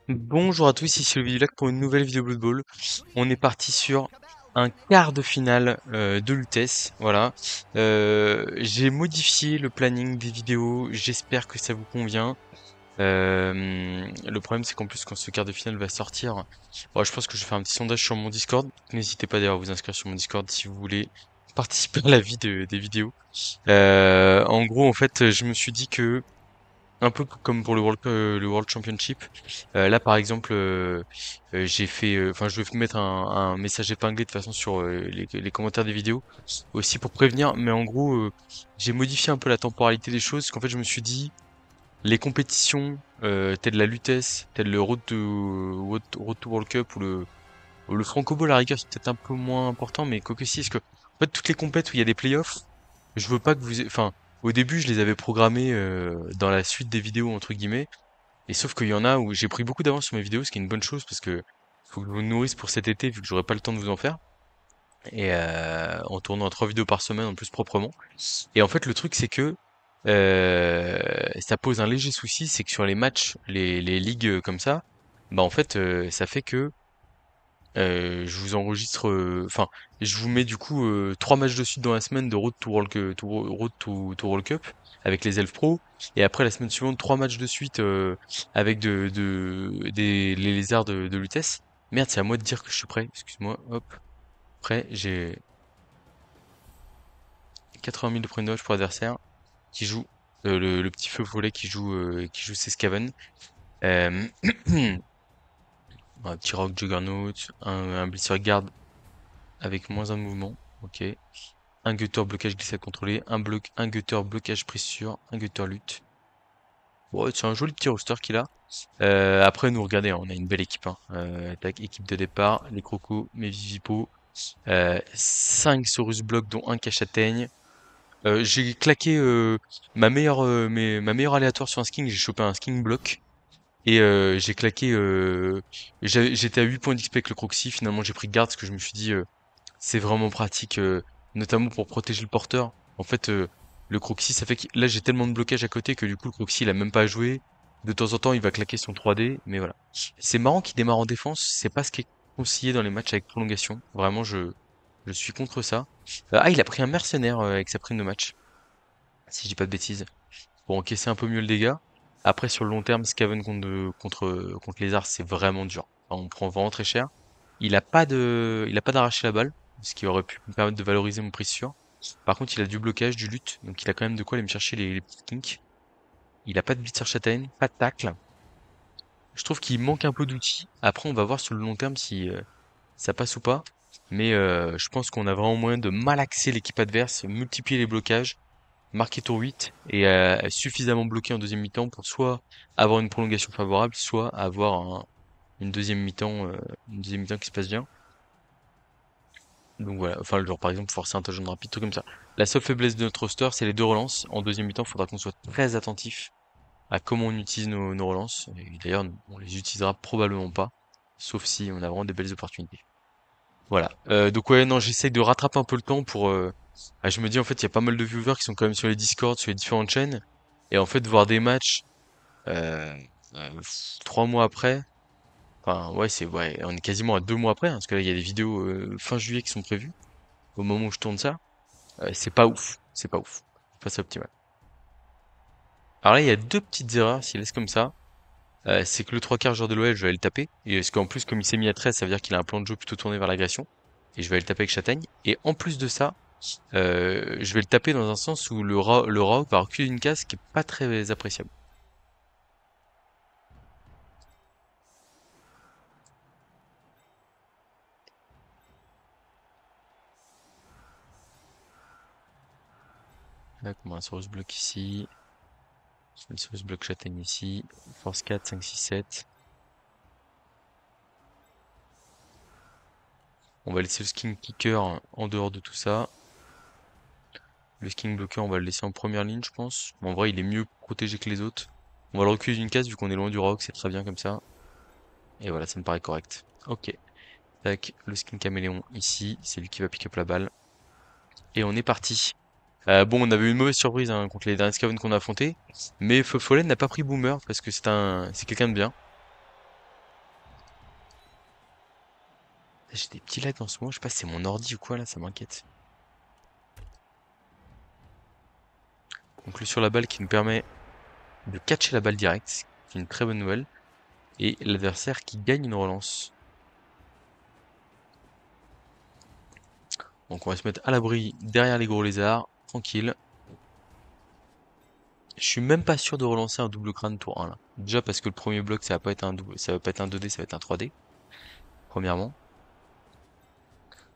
Bonjour à tous, ici le Vidulac pour une nouvelle vidéo Blood Bowl. On est parti sur un quart de finale de l'UTES. Voilà. J'ai modifié le planning des vidéos. J'espère que ça vous convient. Le problème, c'est qu'en plus, quand ce quart de finale va sortir, bon, je pense que je vais faire un petit sondage sur mon Discord. N'hésitez pas d'ailleurs à vous inscrire sur mon Discord si vous voulez participer à la vie des vidéos. En gros, en fait, je me suis dit que un peu comme pour le World Championship. Là, par exemple, j'ai fait, enfin, je vais mettre un message épinglé de toute façon sur les commentaires des vidéos, aussi pour prévenir. Mais en gros, j'ai modifié un peu la temporalité des choses, parce qu'en fait, je me suis dit, les compétitions telles la Lutèce, telles le Road to World Cup ou le Franco Bowl à la rigueur, c'est peut-être un peu moins important, mais quoi que si, parce que en fait, toutes les compètes où il y a des playoffs, je veux pas que enfin, au début, je les avais programmés dans la suite des vidéos entre guillemets. Et sauf qu'il y en a où j'ai pris beaucoup d'avance sur mes vidéos, ce qui est une bonne chose parce que faut que je vous nourrisse pour cet été vu que j'aurai pas le temps de vous en faire. Et en tournant 3 vidéos par semaine en plus proprement. Et en fait le truc c'est que ça pose un léger souci, c'est que sur les matchs, les ligues comme ça, bah en fait ça fait que je vous enregistre, enfin, je vous mets du coup 3 matchs de suite dans la semaine de Road to World Cup avec les Elf Pro, et après la semaine suivante 3 matchs de suite avec les lézards de Lutèce. Merde, c'est à moi de dire que je suis prêt. Excuse-moi. Hop, prêt. J'ai 80 000 de premier dodge pour l'adversaire qui joue le petit feu follet qui joue ses Skaven. Euh, un petit Rock Juggernaut, un Blitzer Guard avec moins un mouvement. Ok. Un gutter blocage glissade contrôlé, un gutter blocage prise sûre, un gutter lutte. Ouais, c'est un joli petit roster qu'il a. Après, nous, regardez, on a une belle équipe. Hein. Tac, équipe de départ, les crocos, mes Vivipo. 5 Saurus blocs, dont un cache-atteigne. J'ai claqué ma meilleure aléatoire sur un sking, j'ai chopé un sking block. Et j'ai claqué... j'étais à 8 points d'XP avec le Croxy, finalement j'ai pris garde parce que je me suis dit... c'est vraiment pratique, notamment pour protéger le porteur. En fait, le Croxy, ça fait que là j'ai tellement de blocage à côté que du coup le Croxy il a même pas à jouer. De temps en temps il va claquer son 3D, mais voilà. C'est marrant qu'il démarre en défense, c'est pas ce qui est conseillé dans les matchs avec prolongation. Vraiment, je suis contre ça. Ah, il a pris un mercenaire avec sa prime de match, si je dis pas de bêtises, pour encaisser un peu mieux le dégât. Après sur le long terme, Skaven contre les arts, c'est vraiment dur. Enfin, on prend vraiment très cher. Il a pas d'arracher la balle, ce qui aurait pu me permettre de valoriser mon prix sûr. Par contre, il a du blocage, du lutte, donc il a quand même de quoi aller me chercher les petits kinks. Il a pas de blitzer châtaigne, pas de tacle. Je trouve qu'il manque un peu d'outils. Après, on va voir sur le long terme si ça passe ou pas. Mais je pense qu'on a vraiment moyen de malaxer l'équipe adverse, multiplier les blocages, marquer tour 8 et suffisamment bloquer en deuxième mi-temps pour soit avoir une prolongation favorable, soit avoir une deuxième mi-temps qui se passe bien. Donc voilà, enfin, genre par exemple, forcer un touchdown rapide, tout comme ça. La seule faiblesse de notre roster, c'est les deux relances. En deuxième mi-temps, il faudra qu'on soit très attentif à comment on utilise nos relances. Et d'ailleurs, on les utilisera probablement pas, sauf si on a vraiment des belles opportunités. Voilà. Donc ouais, non, j'essaye de rattraper un peu le temps pour. Je me dis en fait, il y a pas mal de viewers qui sont quand même sur les Discord, sur les différentes chaînes, et en fait, voir des matchs euh, 3 mois après. Enfin, ouais, ouais, on est quasiment à 2 mois après, hein, parce que là, il y a des vidéos fin juillet qui sont prévues au moment où je tourne ça. C'est pas ouf. C'est pas ouf. C'est pas ça optimal. Alors là, il y a deux petites erreurs s'il laisse comme ça. C'est que le 3 quarts joueur de l'OL, je vais aller le taper. Et parce qu'en plus, comme il s'est mis à 13, ça veut dire qu'il a un plan de jeu plutôt tourné vers l'agression. Et je vais aller le taper avec Châtaigne. Et en plus de ça, je vais le taper dans un sens où le Rauk va reculer une case qui est pas très appréciable. Là, comment un Saurus bloc ici. Le Saurus bloc Châtaigne ici. Force 4, 5, 6, 7. On va laisser le skin kicker en dehors de tout ça. Le skin blocker, on va le laisser en première ligne, je pense. En vrai, il est mieux protégé que les autres. On va le reculer d'une case vu qu'on est loin du rock, c'est très bien comme ça. Et voilà, ça me paraît correct. Ok. Tac, le skin caméléon ici, c'est lui qui va pick up la balle. Et on est parti. Bon, on avait eu une mauvaise surprise hein, contre les derniers Skaven qu'on a affrontés. Mais Follen n'a pas pris Boomer parce que c'est quelqu'un de bien. J'ai des petits lags en ce moment, je sais pas si c'est mon ordi ou quoi là, ça m'inquiète. Donc le sur la balle qui nous permet de catcher la balle direct, ce qui est une très bonne nouvelle. Et l'adversaire qui gagne une relance. Donc on va se mettre à l'abri derrière les gros lézards, tranquille. Je suis même pas sûr de relancer un double crâne tour 1 là. Déjà parce que le premier bloc ça va pas être un double, ça va pas être un 2D, ça va être un 3D. Premièrement.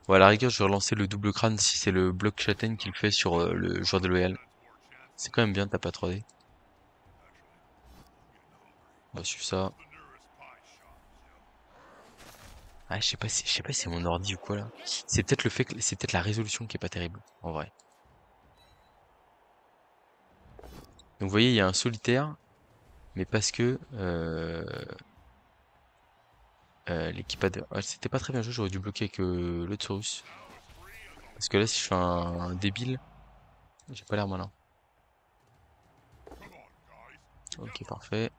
Bon, à la rigueur, je vais relancer le double crâne si c'est le bloc châtaigne qu'il fait sur le joueur de l'OL. C'est quand même bien, t'as pas 3D. On va suivre ça. Ah, je sais pas si c'est mon ordi ou quoi là. C'est peut-être le fait que c'est peut-être la résolution qui est pas terrible, en vrai. Donc vous voyez, il y a un solitaire, mais parce que l'équipe a... Ouais, c'était pas très bien joué, j'aurais dû bloquer avec l'autre Saurus. Parce que là, si je fais un débile, j'ai pas l'air malin. Ok, parfait.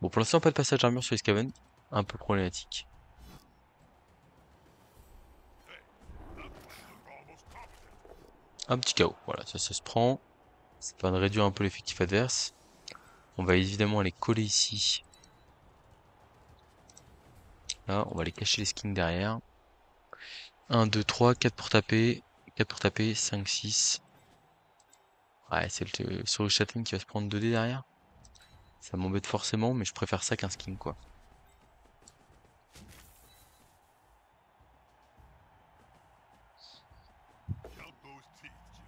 Bon, pour l'instant, pas de passage d'armure sur les Skaven. Un peu problématique. Un petit KO, voilà, ça se prend. Ça va réduire un peu l'effectif adverse. On va évidemment aller coller ici. Là, on va aller cacher les skins derrière. 1, 2, 3, 4 pour taper. 4 pour taper, 5, 6. Ouais, c'est le Saurus Chatting qui va se prendre 2D derrière. Ça m'embête forcément, mais je préfère ça qu'un skin, quoi.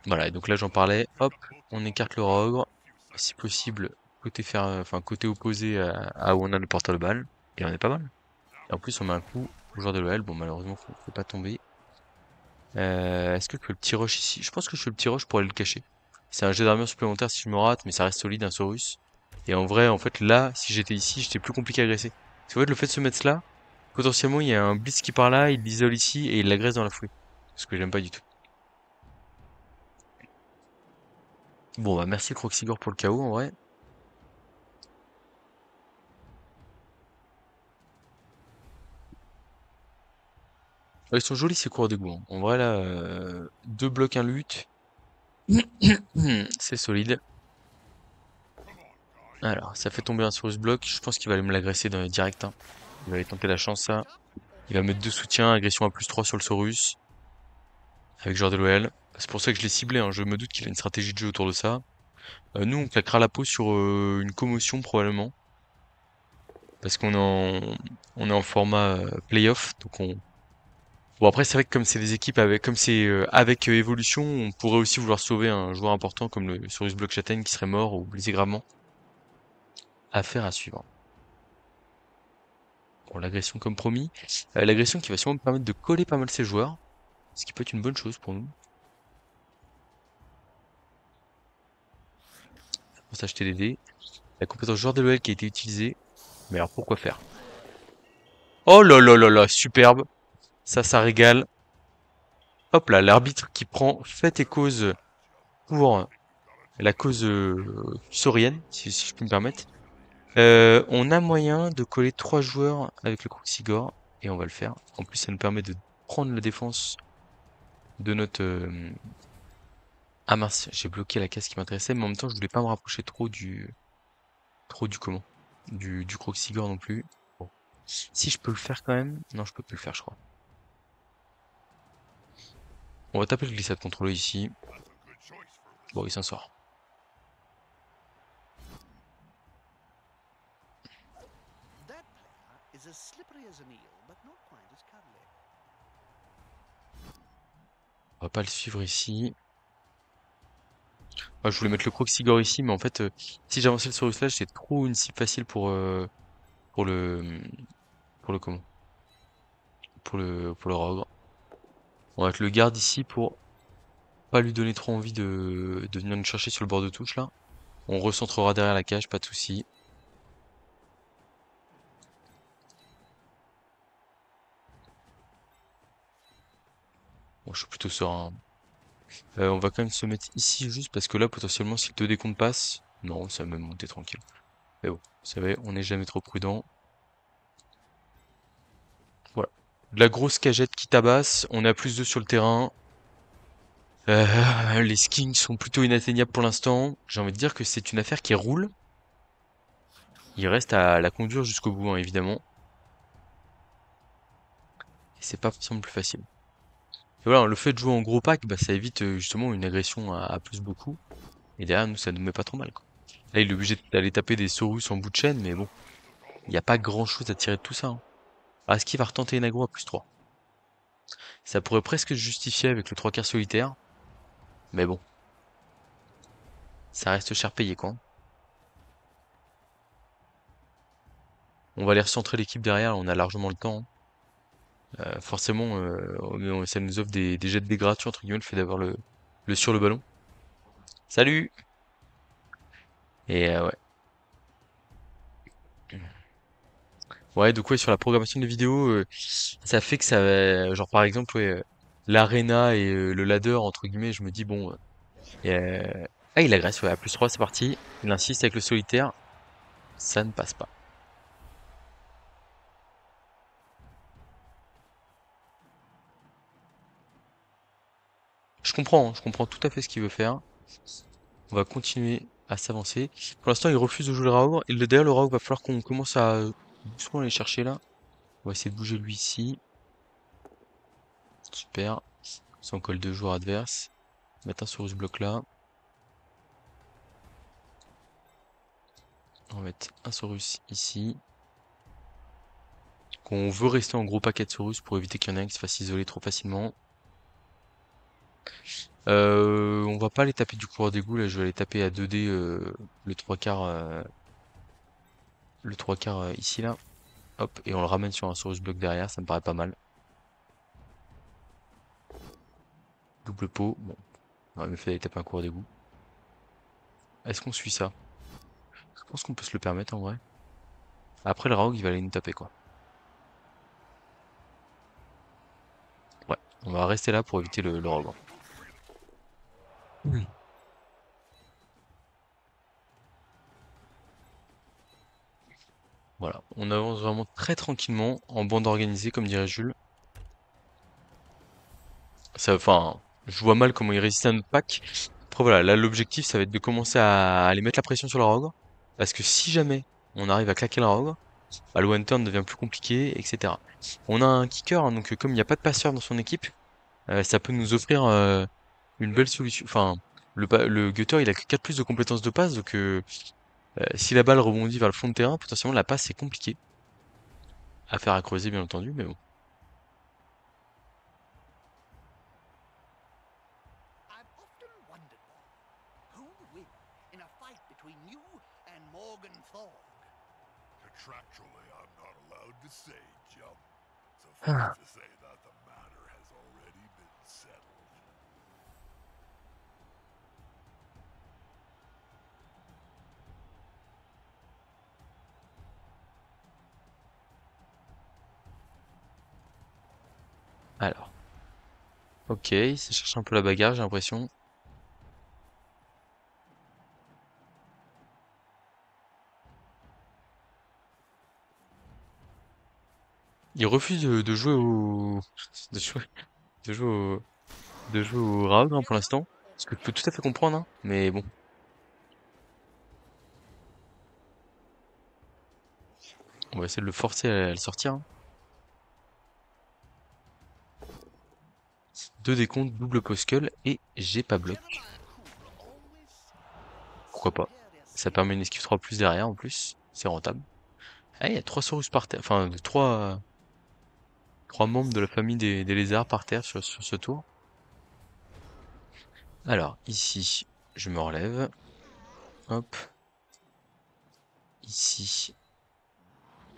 Voilà, et donc là j'en parlais, hop, on écarte le rogre, si possible, côté enfin côté opposé à où on a le porteur de balle, et on est pas mal. Et en plus on met un coup au joueur de l'OL, bon malheureusement faut pas tomber. Est-ce que je fais le petit rush ici? Je pense que je fais le petit rush pour aller le cacher. C'est un jet d'armure supplémentaire si je me rate, mais ça reste solide un Saurus. Et en vrai, en fait là, si j'étais ici, j'étais plus compliqué à agresser. Parce qu'en fait le fait de se mettre là, potentiellement il y a un blitz qui part là, il l'isole ici, et il l'agresse dans la foulée. Ce que j'aime pas du tout. Bon bah merci Croxigore pour le KO en vrai. Ils sont jolis ces cours d'égout, hein. En vrai là, deux blocs, un lutte, c'est solide. Alors, ça fait tomber un sur ce bloc. Je pense qu'il va aller me l'agresser direct, hein. Il va aller tenter la chance, ça. Il va mettre deux soutiens, agression à +3 sur le Saurus, avec joueur de l'OL. C'est pour ça que je l'ai ciblé, hein. Je me doute qu'il a une stratégie de jeu autour de ça. Nous, on claquera la peau sur une commotion, probablement. Parce on est en format playoff. Donc Bon, après, c'est vrai que comme c'est des équipes avec, comme c'est avec évolution, on pourrait aussi vouloir sauver un joueur important comme le Saurus Block Châtaigne qui serait mort ou blessé gravement. Affaire à suivre. Bon, l'agression comme promis. L'agression qui va sûrement me permettre de coller pas mal ces joueurs. Ce qui peut être une bonne chose pour nous. Pour s'acheter des dés. La compétence joueur de l'OL qui a été utilisée. Mais alors pourquoi faire? Oh là là là là, superbe. Ça régale. Hop là, l'arbitre qui prend fait et cause pour la cause saurienne, si je peux me permettre. On a moyen de coller 3 joueurs avec le Croxigore, et on va le faire. En plus, ça nous permet de prendre la défense de notre... Ah mince, j'ai bloqué la case qui m'intéressait, mais en même temps, je voulais pas me rapprocher trop du comment? Du Croxigore non plus. Bon. Si je peux le faire quand même... Non, je peux plus le faire, je crois. On va taper le glissade contrôlé ici. Bon, il s'en sort. On va pas le suivre ici. Ah, je voulais mettre le Croxigore ici, mais en fait, si j'avançais le Saurus là, c'est trop une cible facile pour le... Pour le comment? Pour le Rogre. On va te le garde ici pour pas lui donner trop envie de venir nous chercher sur le bord de touche là. On recentrera derrière la cage, pas de souci. Bon, je suis plutôt serein. On va quand même se mettre ici juste parce que là, potentiellement, si le 2 décompte passe, non, ça va même monter tranquille. Mais bon, vous savez, on n'est jamais trop prudent. Voilà. de la grosse cagette qui tabasse. On est à +2 sur le terrain. Les skins sont plutôt inatteignables pour l'instant. J'ai envie de dire que c'est une affaire qui roule. Il reste à la conduire jusqu'au bout, hein, évidemment. Et c'est pas forcément plus facile. Et voilà, le fait de jouer en gros pack, bah, ça évite justement une agression à plus beaucoup. Et derrière, nous, ça nous met pas trop mal, quoi. Là, il est obligé d'aller taper des Saurus en bout de chaîne, mais bon, il n'y a pas grand chose à tirer de tout ça, hein. Ah, est-ce qu'il va retenter une aggro à +3? Ça pourrait presque se justifier avec le 3 quarts solitaire, mais bon, ça reste cher payé, quoi. On va aller recentrer l'équipe derrière, on a largement le temps, hein. Forcément, ça nous offre des jets de dégradation, entre guillemets, le fait d'avoir le sur le ballon. Salut! Et ouais. Ouais, donc ouais, sur la programmation des vidéos, ça fait que ça genre par exemple, ouais, l'arena et le ladder, entre guillemets, je me dis, bon, ah, il agresse, ouais, à +3, c'est parti. Il insiste avec le solitaire, ça ne passe pas. Je comprends tout à fait ce qu'il veut faire. On va continuer à s'avancer. Pour l'instant, il refuse de jouer le Raour. Et d'ailleurs, le Raour, va falloir qu'on commence à doucement aller chercher là. On va essayer de bouger lui ici. Super. Ça, on colle 2 joueurs adverses. Mettre un sur ce bloc là. On va mettre un Saurus ici. On veut rester en gros paquet de Saurus pour éviter qu'il y en ait un qui se fasse isoler trop facilement. On va pas les taper du coureur d'égout, là je vais aller taper à 2D le 3 quarts ici là. Hop, et on le ramène sur un Saurus bloc derrière, ça me paraît pas mal. Double pot, bon, on aurait mieux fait d'aller taper un coureur d'égout. Est-ce qu'on suit ça? Je pense qu'on peut se le permettre en vrai. Après le Raog il va aller nous taper quoi. Ouais, on va rester là pour éviter le Raog. Oui. Voilà, on avance vraiment très tranquillement, en bande organisée comme dirait Jules. Ça, enfin, je vois mal comment il résiste à notre pack. Après voilà, là l'objectif ça va être de commencer à aller mettre la pression sur le Rogue. Parce que si jamais on arrive à claquer le Rogue, bah, le one turn devient plus compliqué, etc. On a un kicker, hein, donc comme il n'y a pas de passeur dans son équipe, ça peut nous offrir une belle solution. Enfin, le gutter il a que 4 plus de compétences de passe, donc si la balle rebondit vers le fond de terrain, potentiellement la passe c'est compliqué. À faire à creuser bien entendu, mais bon. I've often wondered, who would win in a fight between you and Morgan Thorg? Contractually, I'm not allowed to say, Jump. Ah. Suffice to say that the matter has already been settled. Alors, ok, ça cherche un peu la bagarre, j'ai l'impression. Il refuse de jouer au... de jouer, de jouer au... de jouer au Raog, hein, pour l'instant. Ce que je peux tout à fait comprendre, hein, mais bon. On va essayer de le forcer à le sortir, hein. 2 décomptes, double poskull, et j'ai pas bloc. Pourquoi pas. Ça permet une esquive 3+ derrière, en plus. C'est rentable. Ah, il y a 3 Saurus par terre. Enfin, 3 membres de la famille des lézards par terre sur ce tour. Alors, ici, je me relève. Hop. Ici,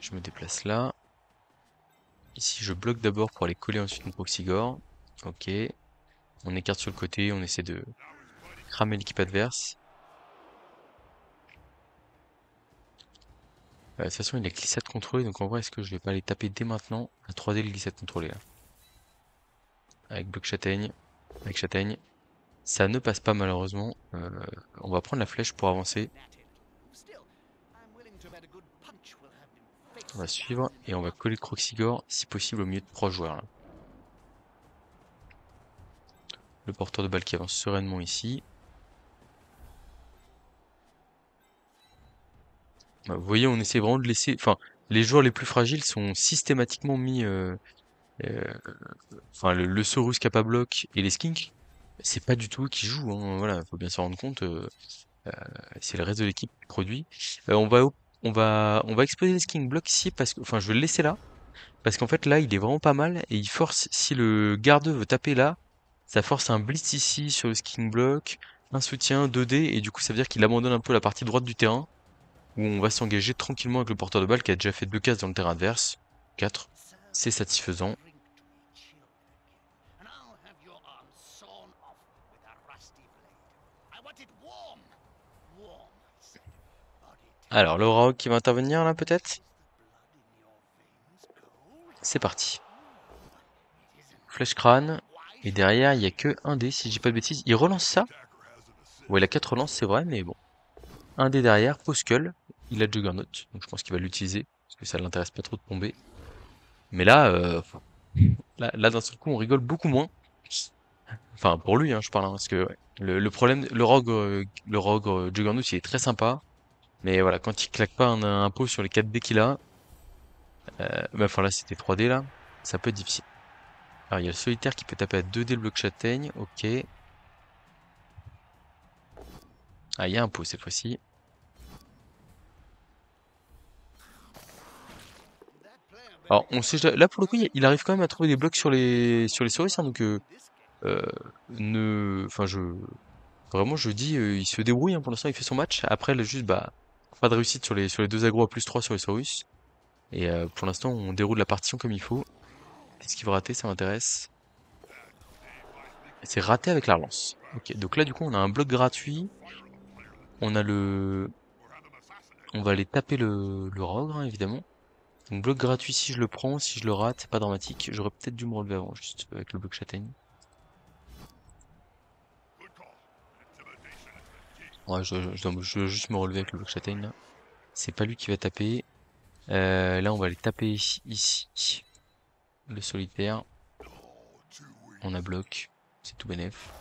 je me déplace là. Ici, je bloque d'abord pour aller coller ensuite mon Proxygore. Ok. On écarte sur le côté, on essaie de cramer l'équipe adverse. De toute façon, il a glissade contrôlée, donc en vrai, est-ce que je vais pas aller taper dès maintenant à 3D le glissade contrôlé là? Avec bloc châtaigne, avec châtaigne. Ça ne passe pas malheureusement. On va prendre la flèche pour avancer. On va suivre et on va coller le Croxigore, si possible, au milieu de 3 joueurs. Là. Le porteur de balle qui avance sereinement ici. Vous voyez, on essaie vraiment de laisser... Enfin, les joueurs les plus fragiles sont systématiquement mis... Enfin, le Saurus Capabloc et les Skinks, c'est pas du tout eux qui jouent. Hein, voilà, faut bien s'en rendre compte. C'est le reste de l'équipe qui produit. On va exposer les Skink Block ici parce que... Enfin, je vais le laisser là. Parce qu'en fait, là, il est vraiment pas mal. Et il force... Si le gardeux veut taper là, ça force un blitz ici sur le Skink Block, un soutien 2D. Et du coup, ça veut dire qu'il abandonne un peu la partie droite du terrain où on va s'engager tranquillement avec le porteur de balle qui a déjà fait 2 cases dans le terrain adverse. 4. C'est satisfaisant. Alors, le Rogue qui va intervenir là peut-être? C'est parti. Flèche crâne. Et derrière, il n'y a que un dé, si je dis pas de bêtises. Il relance ça? Ouais, il a 4 relances, c'est vrai, mais bon. Un dé derrière, pause skull. Il a Juggernaut, donc je pense qu'il va l'utiliser. Parce que ça l'intéresse pas trop de tomber. Mais là, là d'un seul coup, on rigole beaucoup moins. Enfin, pour lui, hein, je parle, hein, parce que ouais, le problème, le rogue Juggernaut, il est très sympa. Mais voilà, quand il claque pas un pot sur les 4 dés qu'il a, enfin là c'était 3 dés là, ça peut être difficile. Alors il y a le solitaire qui peut taper à 2 dés le bloc châtaigne, ok. Ah, il y a un pot cette fois-ci. Alors on sait, là pour le coup, il arrive quand même à trouver des blocs sur les souris, hein, donc euh, enfin vraiment je dis, il se débrouille, hein, pour l'instant il fait son match. Après là juste bah pas de réussite sur les 2 agros à +3 sur les Saurus. Et pour l'instant on déroule la partition comme il faut. Qu'est-ce qu'il va rater, ça m'intéresse. C'est raté avec la relance. Ok, donc là du coup on a un bloc gratuit. On a le... On va aller taper le Rogue, hein, évidemment. Donc bloc gratuit si je le prends, si je le rate, c'est pas dramatique. J'aurais peut-être dû me relever avant, juste avec le bloc châtaigne. Ouais, je dois juste me relever avec le bloc châtaigne là. C'est pas lui qui va taper. Là on va aller taper ici. Le solitaire. On a bloc. C'est tout bénef.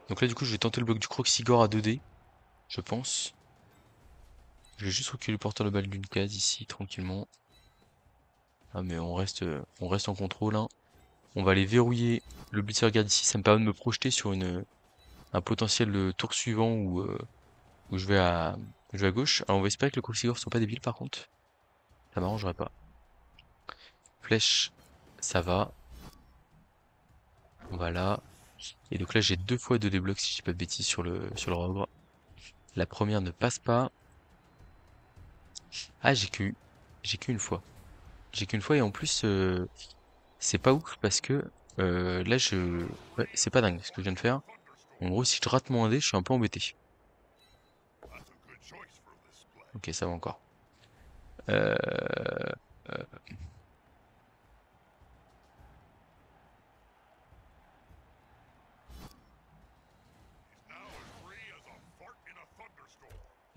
Donc là du coup je vais tenter le bloc du Croxigore à 2D. Je pense. Je vais juste reculer le porteur de balle d'une case ici, tranquillement. Ah mais on reste en contrôle, hein. On va aller verrouiller le blitzer garde ici, ça me permet de me projeter sur un potentiel tour suivant où je vais à gauche. Alors on va espérer que le Cruciger soit pas débile par contre. Ça m'arrangerait pas. Flèche, ça va. On va là. Et donc là j'ai 2 fois 2 déblocs si je dis pas de bêtises sur le Rogue. La première ne passe pas. Ah j'ai qu'une fois. J'ai qu'une fois et en plus c'est pas ouf parce que là ouais, c'est pas dingue ce que je viens de faire. En gros si je rate mon 1 dé, je suis un peu embêté. Ok, ça va encore. Euh, euh,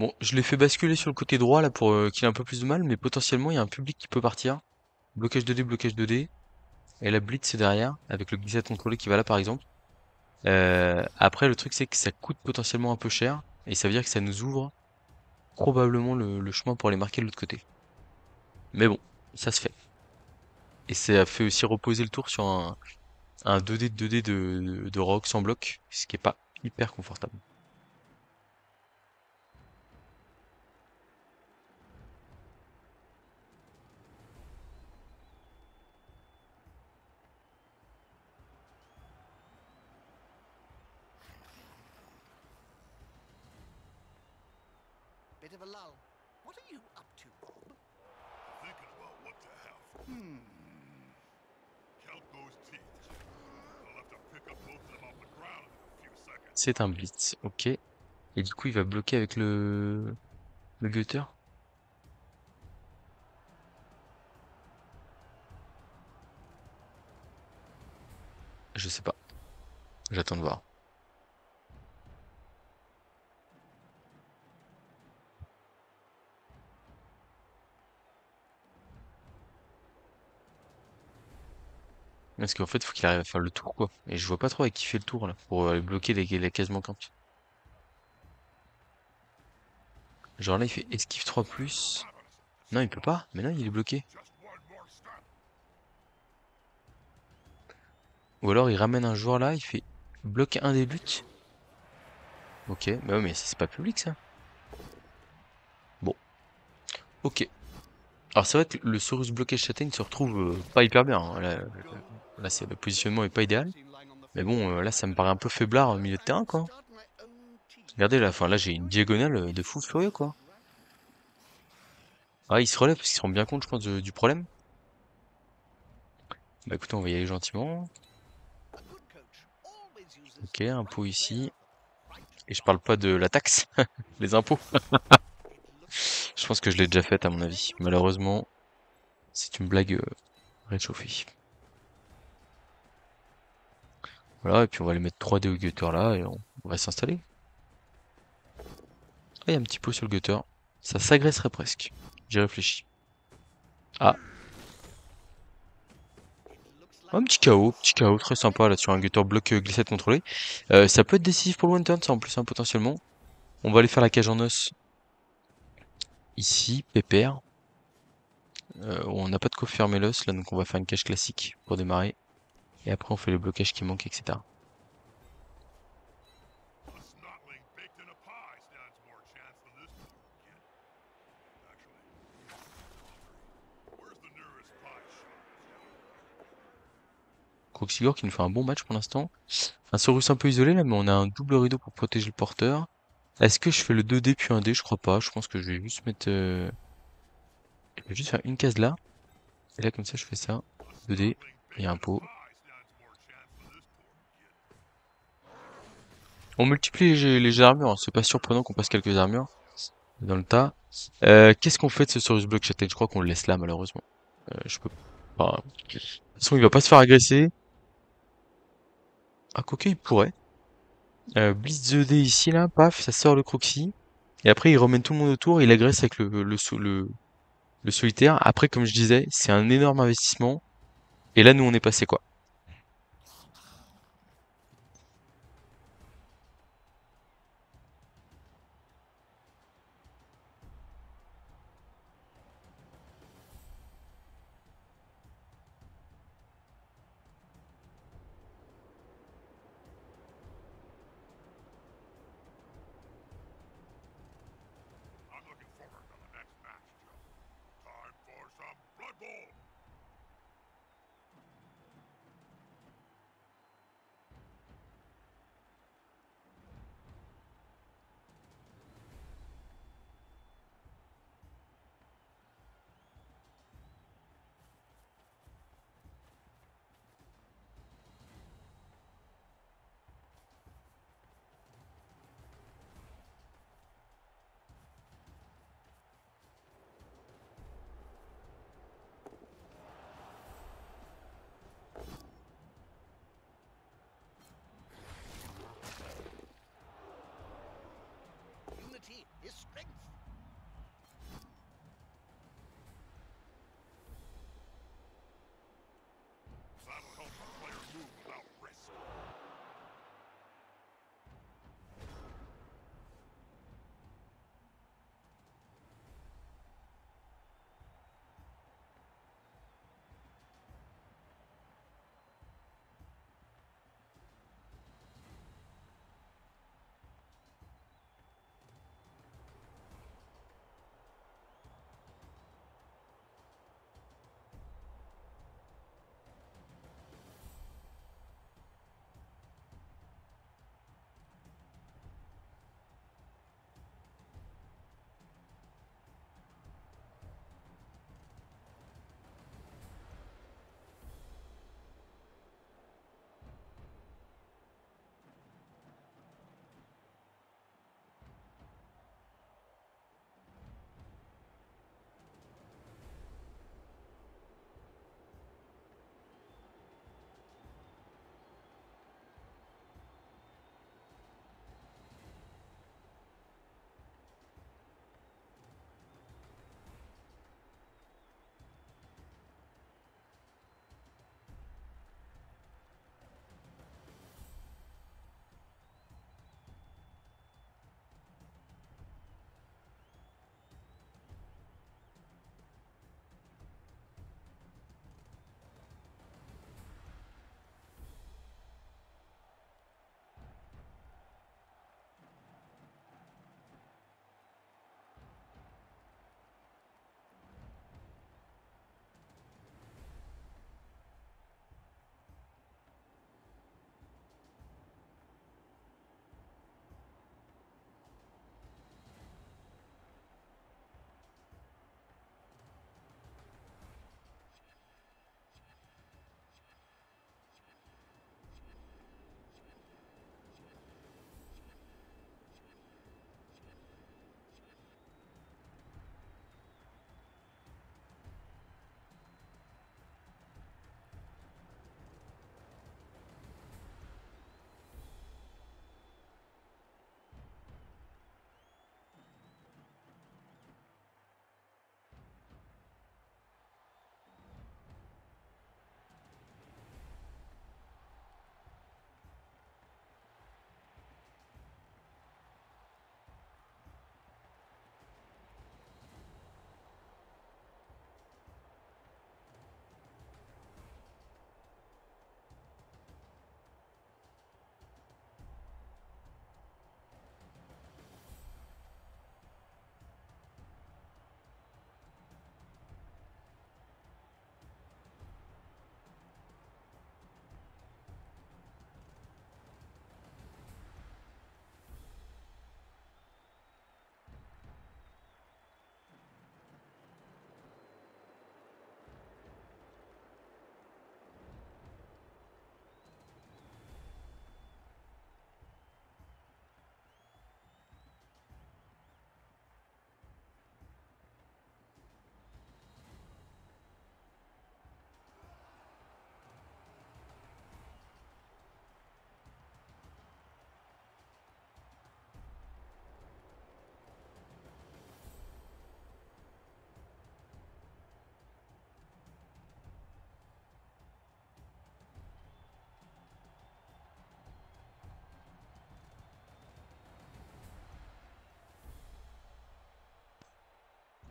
Bon, je l'ai fait basculer sur le côté droit là pour qu'il ait un peu plus de mal, mais potentiellement il y a un public qui peut partir. Blocage 2D, blocage 2D. Et la blitz c'est derrière, avec le glissade contrôlé qui va là par exemple. Après le truc c'est que ça coûte potentiellement un peu cher, et ça veut dire que ça nous ouvre probablement le chemin pour aller marquer de l'autre côté. Mais bon, ça se fait. Et ça fait aussi reposer le tour sur un 2D de 2D de rock sans bloc, ce qui est pas hyper confortable. Bit of a lull. What are you up to, Bob? Thinking about what to have. Count those teeth. I'll have to pick up both of them off the ground in a few seconds. C'est un blitz, ok. Et du coup il va bloquer avec le gutter. Je sais pas. J'attends de voir. Parce qu'en fait, faut qu'il arrive à faire le tour, quoi. Et je vois pas trop avec qui fait le tour, là, pour aller bloquer les cases manquantes. Genre là, il fait esquive 3+. Non, il peut pas. Mais non, il est bloqué. Just one more step. Ou alors, il ramène un joueur là, il fait bloque un des buts. Ok, bah ouais, mais c'est pas public, ça. Bon, ok. Alors c'est vrai que le Saurus bloqué châtaigne se retrouve pas hyper bien, hein. Là, c'est le positionnement est pas idéal. Mais bon, là ça me paraît un peu faiblard au milieu de terrain, quoi. Regardez là, enfin là j'ai une diagonale de fou furieux, quoi. Ah, ils se relèvent parce qu'ils se rendent bien compte, je pense, du problème. Bah écoutez, on va y aller gentiment. Ok, impôt ici. Et je parle pas de la taxe, les impôts. Je pense que je l'ai déjà faite à mon avis. Malheureusement, c'est une blague réchauffée. Voilà, et puis on va les mettre 3D au gutter là, et on va s'installer. Ah, il y a un petit pot sur le gutter. Ça s'agresserait presque. J'y réfléchis. Ah, un petit KO très sympa là sur un gutter bloc glissade contrôlé. Ça peut être décisif pour le one turn, ça en plus, hein, potentiellement. On va aller faire la cage en os ici, pépère. On n'a pas de quoi fermer l'os là, donc on va faire une cage classique pour démarrer. Et après, on fait les blocages qui manquent, etc. A snotling baked in a pie stands more chance than this poor kid. Actually, where's the nearest pie shop? Croxigor qui nous fait un bon match pour l'instant. Un Saurus un peu isolé là, mais on a un double rideau pour protéger le porteur. Est-ce que je fais le 2D puis un D? Je crois pas. Je pense que je vais juste mettre. Je vais juste faire une case là. Et là, comme ça, je fais ça. 2D et un pot. Pie stands more chance than this poor kid. On multiplie les armures, hein. C'est pas surprenant qu'on passe quelques armures dans le tas. Qu'est-ce qu'on fait de ce Saurus Block Châtaigne? Je crois qu'on le laisse là, malheureusement. Je peux pas. De toute façon, il va pas se faire agresser. Ah, quoique, il pourrait. Blitz 2D ici, là, paf, ça sort le Croxy. Et après, il ramène tout le monde autour, il agresse avec le solitaire. Après, comme je disais, c'est un énorme investissement. Et là, nous, on est passé, quoi. I'm looking forward to the next match, Joe. Time for some Blood Bowl.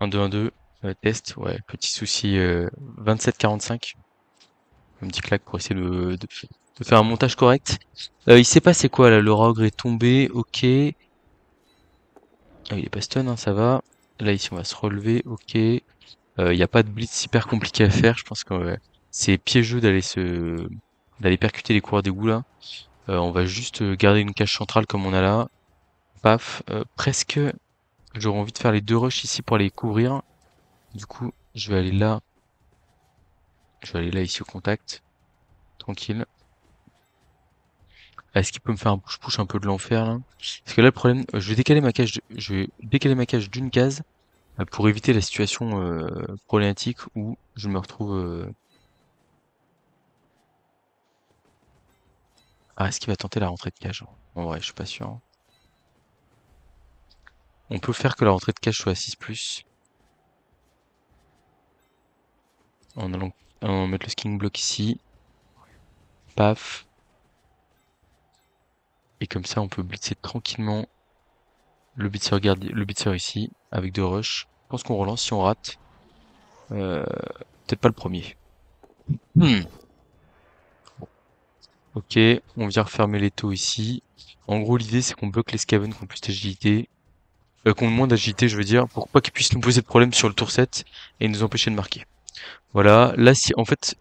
1-2-1-2. Test. Ouais, petit souci. 27-45. Un petit claque pour essayer de faire un montage correct. Il s'est passé quoi là? Le Rogue est tombé. Ok. Ah, il est pas stun, hein, ça va. Là, ici, on va se relever. Ok. Il n'y a pas de blitz hyper compliqué à faire. Je pense que c'est piégeux d'aller percuter les coureurs d'égout là. On va juste garder une cage centrale comme on a là. Paf. Presque. J'aurais envie de faire les deux rushs ici pour les couvrir. Du coup, je vais aller là. Je vais aller là ici au contact. Tranquille. Est-ce qu'il peut me faire un push-push un peu de l'enfer là? Parce que là le problème, je vais décaler ma cage d'une case pour éviter la situation problématique où je me retrouve. Ah, est-ce qu'il va tenter la rentrée de cage? En vrai, je suis pas sûr, hein. On peut faire que la rentrée de cage soit à 6+. En allant mettre le skin block ici. Paf. Et comme ça, on peut blitzer tranquillement le blitzer ici, avec 2 rushs. Je pense qu'on relance si on rate. Euh, Peut-être pas le premier. Hmm. Ok, on vient refermer les taux ici. En gros, l'idée c'est qu'on bloque les Skaven qui ont plus d'agilité. Qui ont moins d'agilité, je veux dire, pour pas qu'ils puissent nous poser de problème sur le tour 7 et nous empêcher de marquer. Voilà, là si en fait,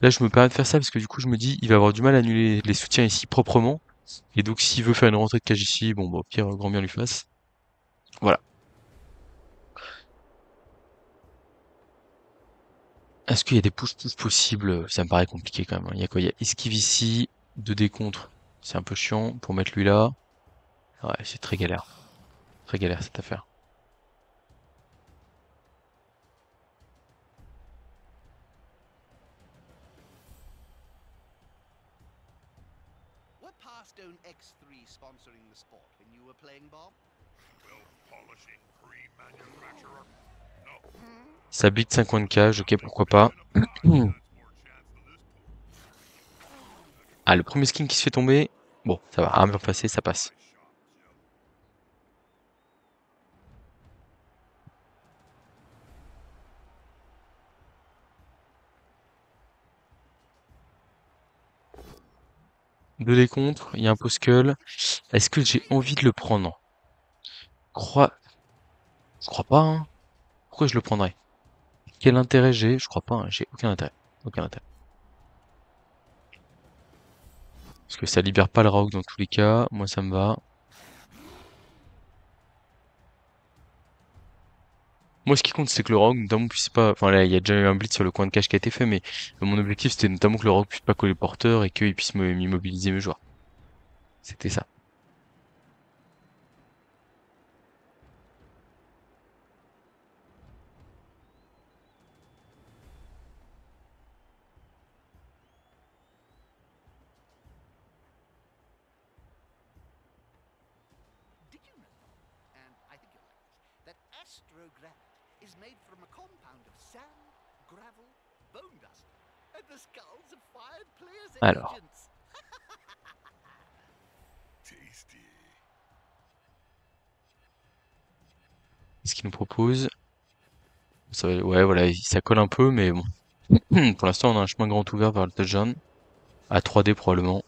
là je me permets de faire ça parce que du coup je me dis il va avoir du mal à annuler les soutiens ici proprement. Et donc s'il veut faire une rentrée de cage ici, bon bah au pire, grand bien lui fasse. Voilà. Est-ce qu'il y a des push-push possibles? Ça me paraît compliqué quand même, hein. Il y a quoi? Il y a esquive ici, 2D contre. C'est un peu chiant pour mettre lui là. Ouais, c'est très galère. Très galère cette affaire. Were Pathstone X3 sponsoring the sport when you were playing, Bob? Well, polishing cream manufacturer? No. Ça blitz 50 cages, ok, pourquoi pas. In a pie stands more chance than this tool. Ah, le premier skin qui se fait tomber. Bon, ça va, armure passée, ça passe. Nice shot, Joe. Deux décontres, il y a un Poskull. Est-ce que j'ai envie de le prendre? Crois... Je crois pas, hein. Pourquoi je le prendrais? Quel intérêt j'ai? Je crois pas, hein. J'ai aucun intérêt. Aucun intérêt. Parce que ça libère pas le rogue dans tous les cas. Moi, ça me va. Moi, ce qui compte, c'est que le rogue, notamment, puisse pas... Enfin, là, il y a déjà eu un blitz sur le coin de cache qui a été fait, mais mon objectif, c'était notamment que le rogue puisse pas coller porteur et qu'il puisse m'immobiliser mes joueurs. C'était ça. Did you know, and I think you'll like this, that astrogranite is made from a compound of sand, gravel, bone dust, and the skulls of fired players' Alors. agents? Tasty. Qu'est-ce qu'il nous propose? Ça, ouais, voilà, ça colle un peu, mais bon. Pour l'instant, on a un chemin grand ouvert vers le touchdown. À 3D probablement.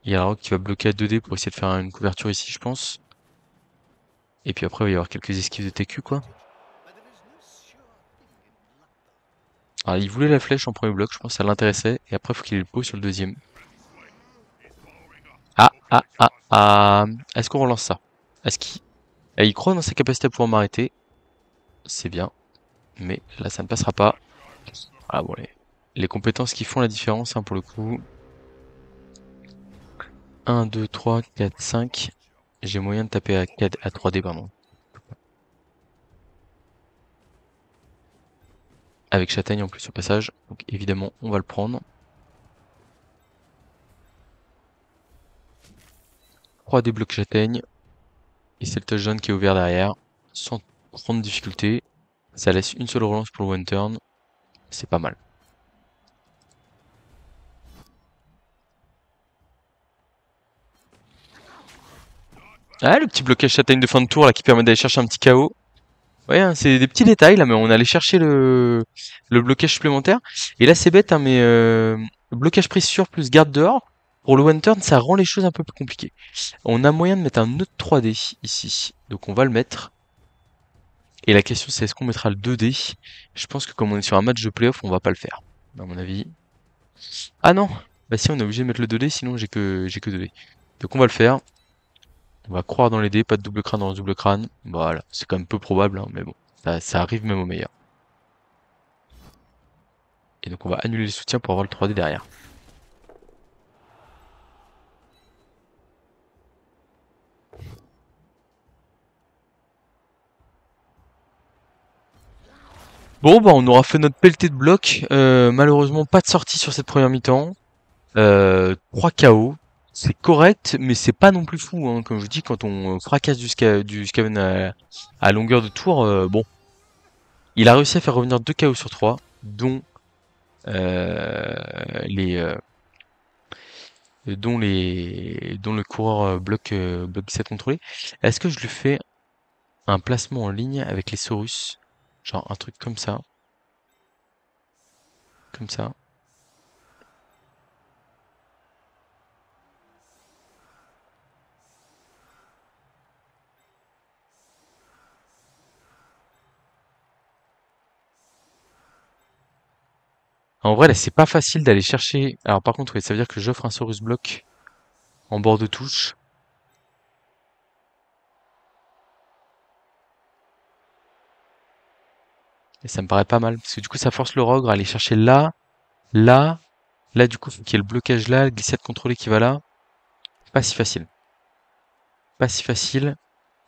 Il y a un rock qui va bloquer à 2D pour essayer de faire une couverture ici, je pense. Et puis après, il va y avoir quelques esquives de TQ, quoi. But there is no sure thing in luck, though. Alors, il voulait la flèche en premier bloc, je pense que ça l'intéressait. Et après, il faut qu'il ait le pot sur le deuxième. Ah, ah, ah, ah. Est-ce qu'on relance ça? Est-ce qu'il... Il croit dans sa capacité à pouvoir m'arrêter. C'est bien. Mais là, ça ne passera pas. Ah bon, les compétences qui font la différence, hein, pour le coup. 1, 2, 3, 4, 5. J'ai moyen de taper à 3D, pardon. Avec châtaigne en plus au passage. Donc évidemment, on va le prendre. 3D blocs châtaigne. Et c'est le touchdown qui est ouvert derrière. Sans grande difficulté. Ça laisse une seule relance pour le one turn. C'est pas mal. Ah, le petit blocage châtaigne de fin de tour là qui permet d'aller chercher un petit KO. Ouais, hein, c'est des petits détails là, mais on allait chercher le blocage supplémentaire. Et là, c'est bête, hein, mais blocage prise sur plus garde dehors, pour le one turn, ça rend les choses un peu plus compliquées. On a moyen de mettre un autre 3D ici. Donc on va le mettre. Et la question c'est est-ce qu'on mettra le 2D? Je pense que comme on est sur un match de playoff, on va pas le faire. À mon avis. Ah non! Bah si, on est obligé de mettre le 2D, sinon j'ai que 2D. Donc on va le faire. On va croire dans les dés, pas de double crâne dans le double crâne. Voilà, c'est quand même peu probable, hein, mais bon, ça arrive même au meilleur. Et donc on va annuler les soutiens pour avoir le 3D derrière. Bon bah on aura fait notre pelletée de blocs. Malheureusement pas de sortie sur cette première mi-temps. 3 KO. C'est correct, mais c'est pas non plus fou, hein. Comme je vous dis, quand on fracasse du Skaven à longueur de tour, bon. Il a réussi à faire revenir 2 KO sur 3, dont euh, les dont le coureur bloc 17 contrôlé. Est-ce que je lui fais un placement en ligne avec les Saurus? Genre un truc comme ça. Comme ça. En vrai, là, c'est pas facile d'aller chercher. Alors, par contre, ouais, ça veut dire que j'offre un Saurus bloc en bord de touche. Et ça me paraît pas mal. Parce que du coup, ça force le Rogre à aller chercher là, là, là, du coup, faut qu'il y ait le blocage là, le glissade contrôlé qui va là. Pas si facile. Pas si facile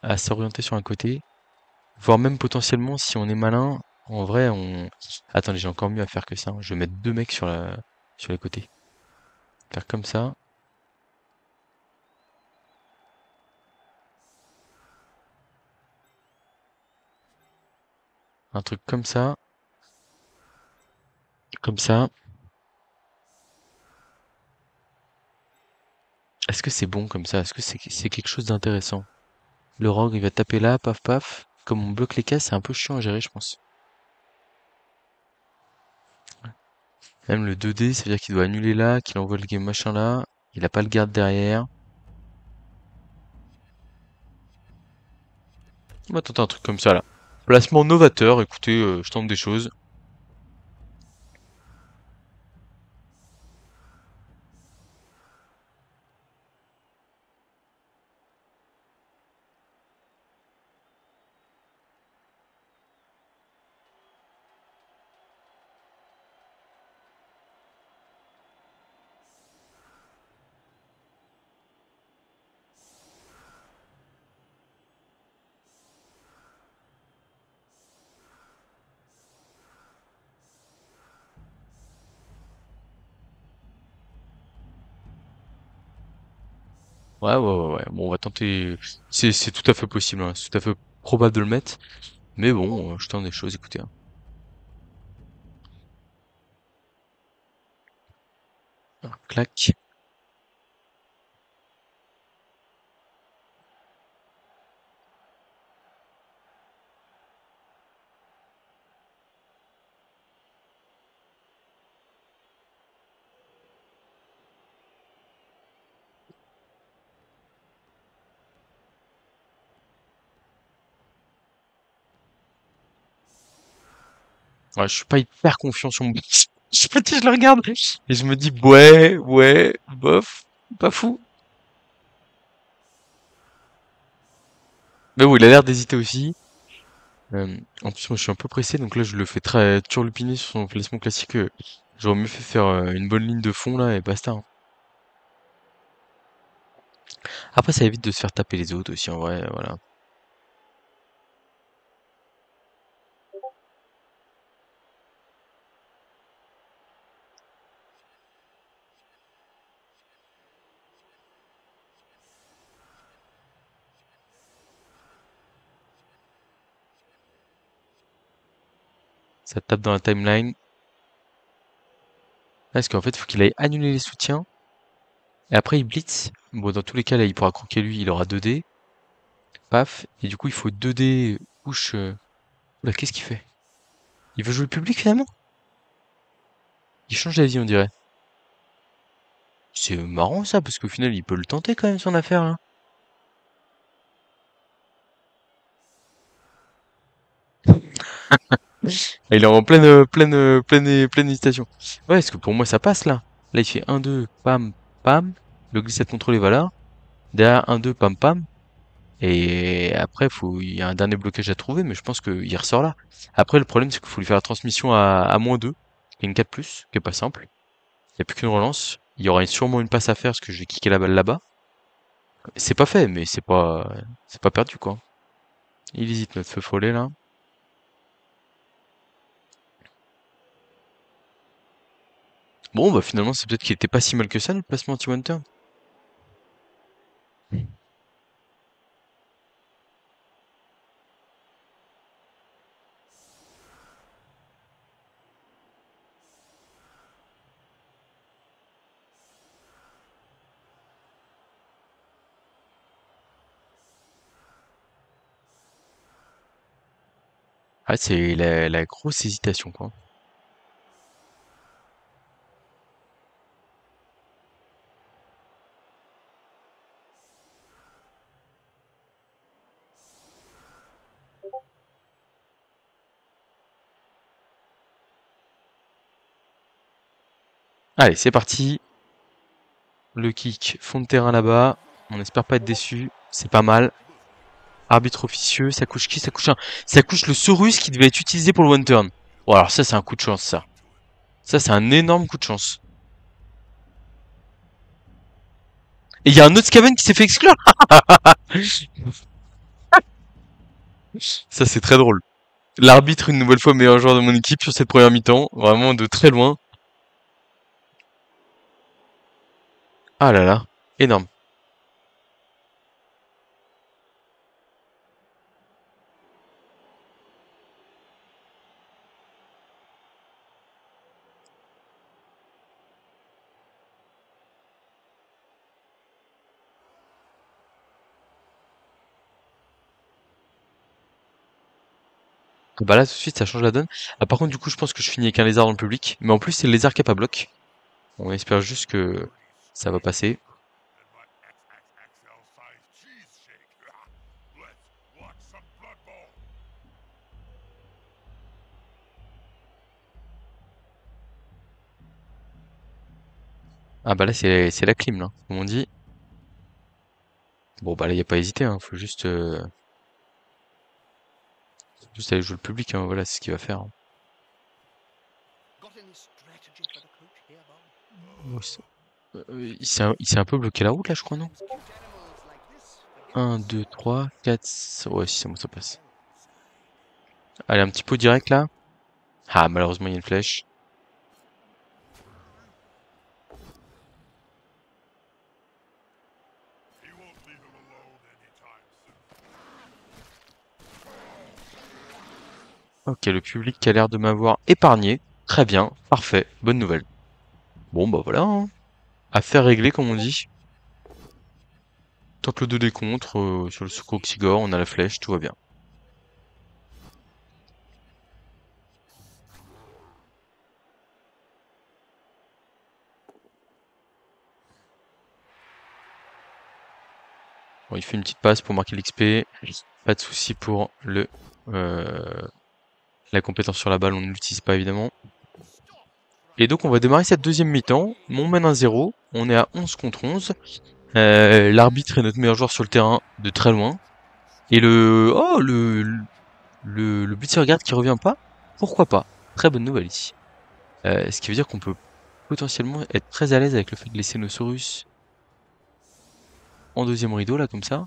à s'orienter sur un côté. Voire même potentiellement, si on est malin, en vrai, on... Attendez, j'ai encore mieux à faire que ça, hein. Je vais mettre 2 mecs sur les côtés. Faire comme ça. Un truc comme ça. Comme ça. Est-ce que c'est bon comme ça? Est-ce que c'est quelque chose d'intéressant? Le Rogue, il va taper là, paf paf. Comme on bloque les cases, c'est un peu chiant à gérer, je pense. Même le 2D, ça veut dire qu'il doit annuler là, qu'il envoie le game machin là. Il a pas le garde derrière. On va tenter un truc comme ça là. Placement novateur, écoutez, je tente des choses. Ouais, ouais, ouais, ouais. Bon, on va tenter. C'est tout à fait possible, hein. C'est tout à fait probable de le mettre. Mais bon, je tente des choses, écoutez, hein. Alors, clac. Ouais, je suis pas hyper confiant sur mon... Je sais pas si je le regarde. Et je me dis, ouais, ouais, bof, pas fou. Mais bon, il a l'air d'hésiter aussi. En plus, moi, je suis un peu pressé, donc là, je le fais très turlupiner sur son placement classique. J'aurais mieux fait faire une bonne ligne de fond, là, et basta, hein. Après, ça évite de se faire taper les autres aussi, en vrai, voilà. Ça tape dans la timeline. Parce qu'en fait, il faut qu'il aille annuler les soutiens. Et après, il blitz. Bon, dans tous les cas, là, il pourra croquer lui, il aura 2D. Paf. Et du coup, il faut 2D push. Oula, qu'est-ce qu'il fait? Il veut jouer le public finalement? Il change d'avis, on dirait. C'est marrant ça, parce qu'au final, il peut le tenter quand même son affaire là. Il est en pleine hésitation. Ouais, parce que pour moi ça passe là. Là il fait 1-2, pam, pam. Le glissade contrôlé, voilà. Derrière 1-2, pam, pam. Et après, il y a un dernier blocage à trouver, mais je pense qu'il ressort là. Après, le problème, c'est qu'il faut lui faire la transmission à -2, qui est une 4+, qui est pas simple. Il n'y a plus qu'une relance. Il y aura sûrement une passe à faire, parce que je vais kicker la balle là-bas. C'est pas fait, mais c'est pas perdu, quoi. Il hésite, notre feu follet, là. Bon, bah finalement, c'est peut-être qu'il était pas si mal que ça, notre placement anti-one turn. Ah, c'est la grosse hésitation, quoi. Allez, c'est parti. Le kick, fond de terrain là-bas. On espère pas être déçu. C'est pas mal. Arbitre officieux, ça couche qui? Ça couche le Saurus qui devait être utilisé pour le one turn. Bon, alors ça, c'est un coup de chance, ça. Ça, c'est un énorme coup de chance. Et il y a un autre Skaven qui s'est fait exclure. Ça, c'est très drôle. L'arbitre, une nouvelle fois, meilleur joueur de mon équipe sur cette première mi-temps. Vraiment de très loin. Ah là là. Énorme. Ah bah là, tout de suite, ça change la donne. Ah, par contre, du coup, je pense que je finis avec un lézard dans le public. Mais en plus, c'est le lézard qui a pas bloc. On espère juste que ça va passer. And my XXXL size cheese shake. Let's watch some Blood Bowl. Ah bah là, c'est la clim, là, comme on dit. Bon, bah là, y a pas à hésiter, hein. Faut juste aller jouer le public, hein. Voilà, c'est ce qu'il va faire, hein. Got any strategy for the coach here, Bob? Oh, il s'est un peu bloqué la route, là, je crois, non? Cute animals like this forget 1, the 2, simple 3, things. 4... Ouais, si c'est bon, ça passe. Well, Allez, un petit pot direct, là. Ah, malheureusement, il y a une flèche. He won't leave him alone anytime soon. Ok, le public qui a l'air de m'avoir épargné. Très bien, parfait, bonne nouvelle. Bon, bah voilà, hein. Affaire réglée, comme on dit. Tente le 2 des contres, sur le Sucroxygore, on a la flèche, tout va bien. Bon, il fait une petite passe pour marquer l'XP. Pas de souci pour euh, la compétence sur la balle, on ne l'utilise pas évidemment. Et donc on va démarrer cette deuxième mi-temps. On mène 1-0, on est à 11 contre 11. L'arbitre est notre meilleur joueur sur le terrain de très loin. Et le blitzer guard qui revient pas, pourquoi pas? Très bonne nouvelle ici. Ce qui veut dire qu'on peut potentiellement être très à l'aise avec le fait de laisser nos Saurus en deuxième rideau là comme ça.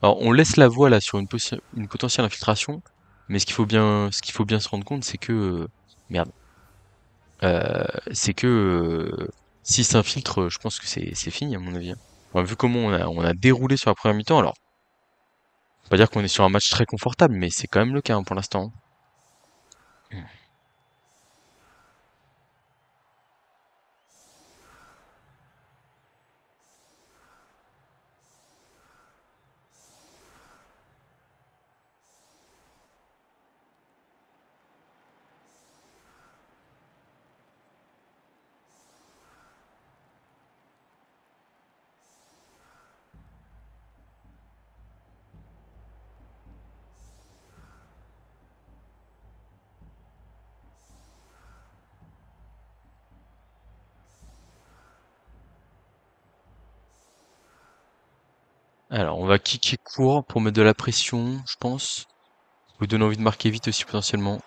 Alors on laisse la voie là sur une potentielle infiltration, mais ce qu'il faut bien se rendre compte, c'est que merde, c'est que s'il s'infiltre, je pense que c'est fini à mon avis, hein. Enfin, vu comment on a déroulé sur la première mi-temps, alors on va pas dire qu'on est sur un match très confortable, mais c'est quand même le cas, hein, pour l'instant. Alors, on va kicker court pour mettre de la pression, je pense. Vous donne envie de marquer vite aussi potentiellement.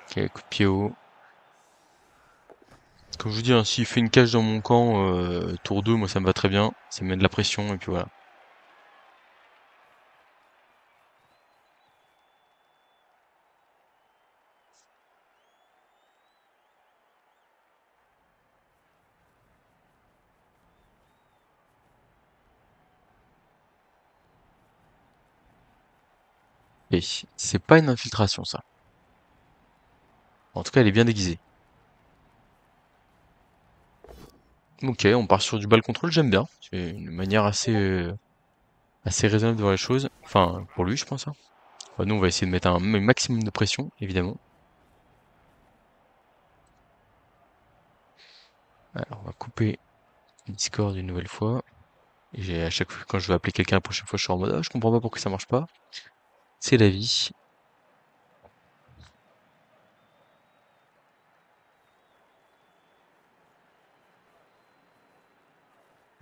Ok, coup de pied haut. Comme je vous dis, hein, s'il fait une cage dans mon camp, tour 2, moi ça me va très bien. Ça me met de la pression et puis voilà. Et c'est pas une infiltration ça. En tout cas, elle est bien déguisée. Ok, on part sur du ball control, j'aime bien. C'est une manière assez raisonnable de voir les choses. Enfin, pour lui, je pense. Hein. Enfin, nous, on va essayer de mettre un maximum de pression, évidemment. Alors, on va couper Discord une nouvelle fois. Et à chaque fois, quand je vais appeler quelqu'un la prochaine fois, je suis en mode, ah, je comprends pas pourquoi ça marche pas. C'est la vie.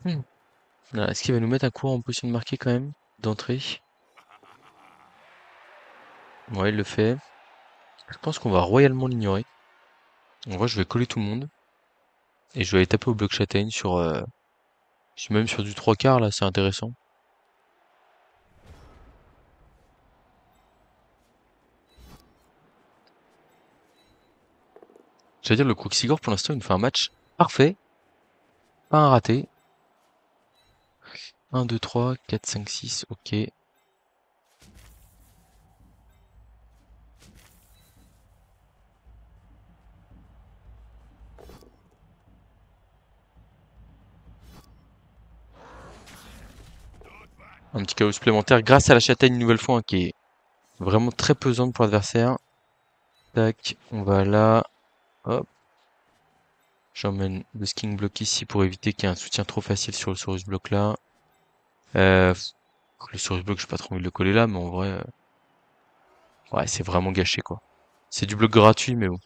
Hmm. Ah, est-ce qu'il va nous mettre un cours en position de marquer quand même, d'entrée? Ouais, il le fait. Je pense qu'on va royalement l'ignorer. En vrai, je vais coller tout le monde. Et je vais aller taper au bloc châtaigne sur... je suis même sur du 3/4 là, c'est intéressant. J'allais dire, le Croxigore, pour l'instant, il nous fait un match parfait. Pas un raté. 1, 2, 3, 4, 5, 6, ok. Un petit KO supplémentaire grâce à la châtaigne une nouvelle fois, hein, qui est vraiment très pesante pour l'adversaire. Tac, on va là. Hop. J'emmène le skin block ici pour éviter qu'il y ait un soutien trop facile sur le Saurus block là. Le Saurus block, j'ai pas trop envie de le coller là, mais en vrai, ouais, c'est vraiment gâché quoi. C'est du bloc gratuit, mais bon.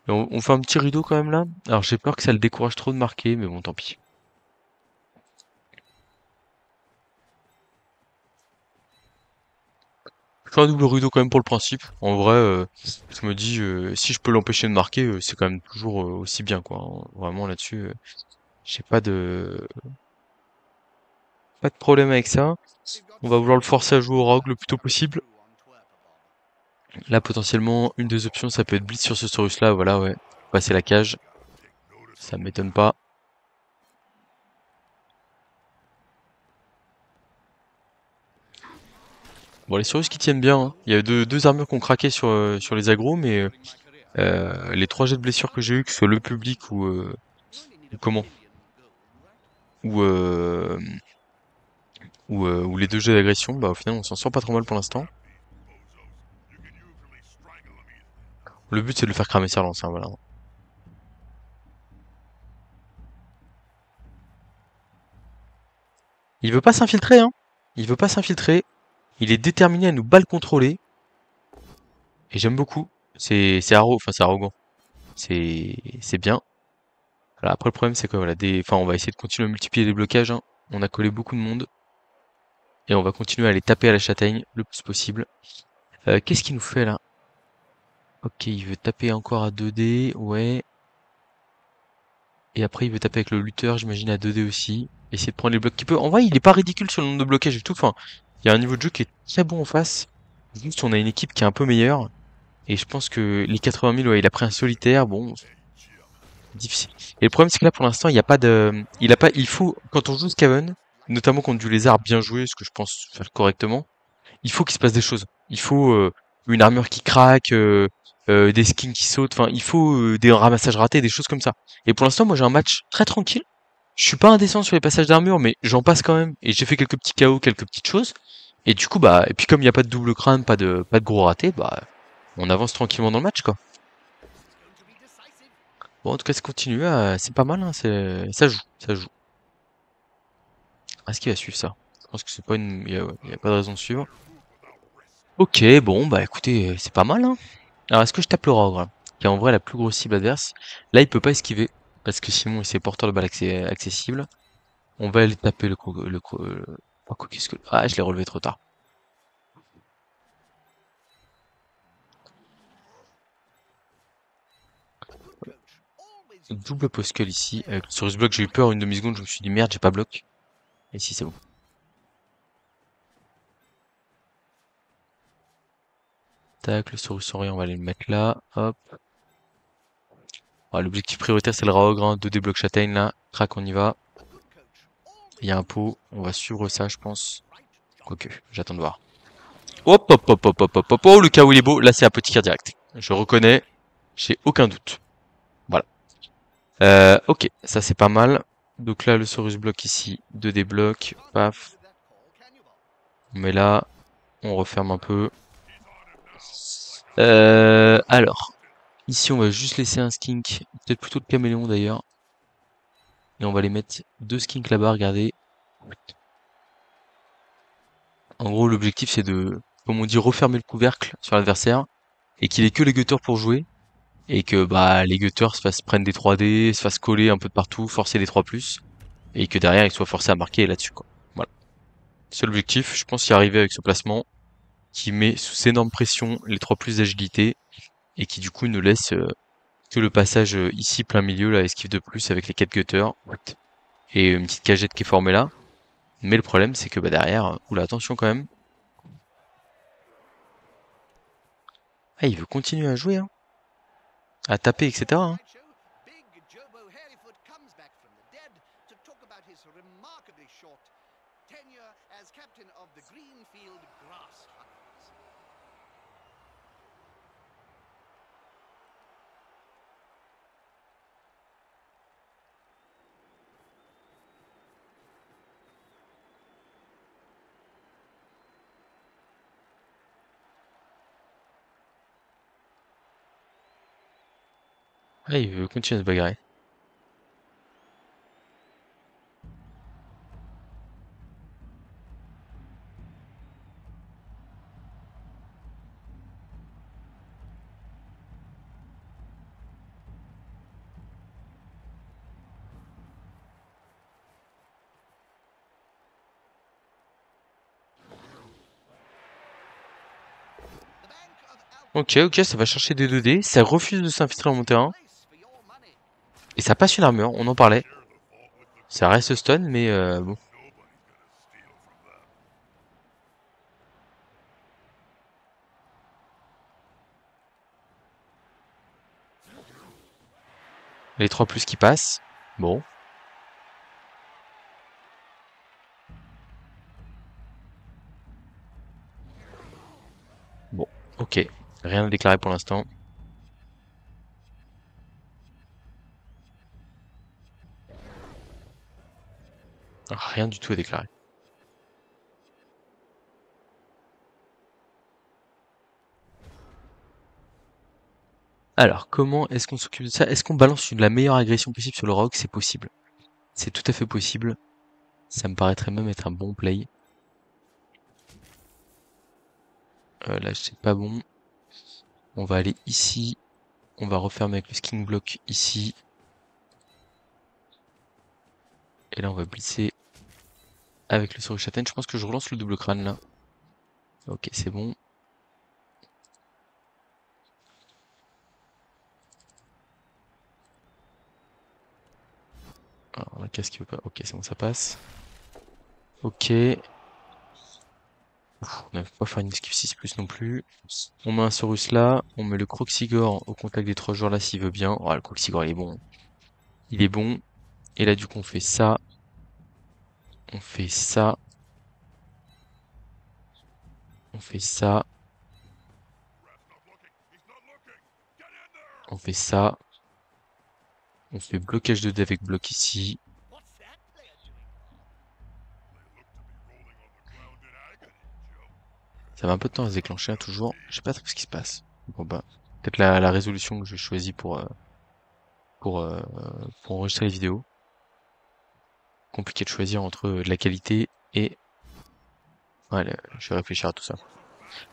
Et on fait un petit rideau quand même là. Alors j'ai peur que ça le décourage trop de marquer, mais bon, tant pis. Je fais un double rideau quand même pour le principe. En vrai, je me dis, si je peux l'empêcher de marquer, c'est quand même toujours aussi bien quoi. Hein. Vraiment là-dessus, j'ai pas de problème avec ça. On va vouloir le forcer à jouer au rogue le plus tôt possible. Là, potentiellement, une des options, ça peut être blitz sur ce Saurus là, voilà, ouais. Passer la cage. Ça m'étonne pas. Bon, les Saurus qui tiennent bien, hein. Il y a deux armures qui ont craqué sur les agros, mais les 3 jets de blessures que j'ai eu, que ce soit le public ou comment, ou, euh, ou les 2 jets d'agression, bah au final on s'en sort pas trop mal pour l'instant. Le but c'est de le faire cramer sa lance, hein, voilà. Il veut pas s'infiltrer, hein. Il veut pas s'infiltrer. Il est déterminé à nous balle contrôler. Et j'aime beaucoup. C'est arrogant. C'est bien. Voilà, après le problème c'est que voilà, enfin on va essayer de continuer à multiplier les blocages, hein. On a collé beaucoup de monde. Et on va continuer à les taper à la châtaigne le plus possible. Qu'est-ce qu'il nous fait là? Ok, il veut taper encore à 2D, ouais. Et après il veut taper avec le lutteur, j'imagine à 2D aussi. Essayer de prendre les blocs qu'il peut. En vrai, il est pas ridicule sur le nombre de blocages et tout. Enfin, il y a un niveau de jeu qui est très bon en face. Juste, on a une équipe qui est un peu meilleure. Et je pense que les 80 000, ouais, il a pris un solitaire. Bon, difficile. Et le problème, c'est que là, pour l'instant, il n'y a pas de, il faut, quand on joue Skaven, notamment contre du lézard bien joué, ce que je pense faire correctement, il faut qu'il se passe des choses. Il faut une armure qui craque, des skins qui sautent. Enfin, il faut des ramassages ratés, des choses comme ça. Et pour l'instant, moi, j'ai un match très tranquille. Je suis pas indécent sur les passages d'armure, mais j'en passe quand même. Et j'ai fait quelques petits KO, quelques petites choses. Et du coup, bah, et puis comme il n'y a pas de double crâne, pas de gros ratés, bah, on avance tranquillement dans le match, quoi. Bon, en tout cas, ça continue. C'est pas mal, hein. Ça joue, ça joue. Est-ce qu'il va suivre ça? Je pense que c'est pas une, il y a pas de raison de suivre. Ok, bon, bah écoutez, c'est pas mal, hein. Alors, est-ce que je tape le Rogre, qui est en vrai la plus grosse cible adverse? Là, il peut pas esquiver. parce que sinon il c'est porteur de balle accessible. On va aller taper oh, qu'est-ce que... Ah, je l'ai relevé trop tard. Double post-call ici. Avec le Saurus Block, j'ai eu peur une demi-seconde, je me suis dit merde, j'ai pas bloc. Et ici c'est bon. Tac, le Saurus Orient, on va aller le mettre là. Hop. Ah, l'objectif prioritaire c'est le Raogre, hein. 2D bloc châtaigne là. Crac, on y va. Il y a un pot, on va suivre ça je pense. Quoique, j'attends de voir. Hop hop hop hop hop hop hop. Oh, le KO il est beau, là c'est un petit tir direct. Je reconnais, j'ai aucun doute. Voilà. Ok, ça c'est pas mal. Donc là le Saurus Block ici, 2D bloc, paf. On met là, on referme un peu. Alors, ici on va juste laisser un skink, peut-être plutôt le caméléon d'ailleurs. Et on va les mettre 2 skinks là-bas, regardez. En gros l'objectif c'est de, comme on dit, refermer le couvercle sur l'adversaire. Et qu'il ait que les gutters pour jouer. Et que bah les gutters se fassent prendre des 3D, se fassent coller un peu de partout, forcer des 3+. Et que derrière ils soient forcés à marquer là-dessus quoi. Voilà. C'est l'objectif, je pense y arriver avec ce placement. Qui met sous énorme pression les 3+ d'agilité. Et qui du coup ne laisse que le passage ici plein milieu, là, esquive de plus avec les 4 gutters. Et une petite cagette qui est formée là. Mais le problème c'est que bah derrière, oula attention quand même. Ah il veut continuer à jouer hein. À taper etc. Hein. Ah il veut continuer à se bagarrer. Ok, ok, ça va chercher des 2D, ça refuse de s'infiltrer dans mon terrain. Et ça passe une armure, on en parlait. Ça reste stun, mais bon. Les 3+ qui passent. Bon. Bon, ok. Rien à déclarer pour l'instant. Rien du tout à déclarer. Alors, comment est-ce qu'on s'occupe de ça? Est-ce qu'on balance la meilleure agression possible sur le rock? C'est possible. C'est tout à fait possible. Ça me paraîtrait même être un bon play. Là, c'est pas bon. On va aller ici. On va refermer avec le skin block ici. Et là, on va blitzer avec le Saurus Châtaigne. Je pense que je relance le double crâne là. Ok, c'est bon. Alors, la casque veut pas. Ok, c'est bon, ça passe. Ok. On ne peut pas faire une esquive 6+ non plus. On met un Saurus là. On met le Croxigore au contact des 3 joueurs là s'il veut bien. Oh, le Croxigore il est bon. Il est bon. Et là, du coup, on fait ça. On fait ça. On fait ça. On fait ça. On fait blocage de dé avec bloc ici. Ça met un peu de temps à se déclencher, hein, toujours. Je sais pas trop ce qui se passe. Bon bah, peut-être la résolution que j'ai choisie pour enregistrer les vidéos. Compliqué de choisir entre de la qualité et... Ouais, je vais réfléchir à tout ça.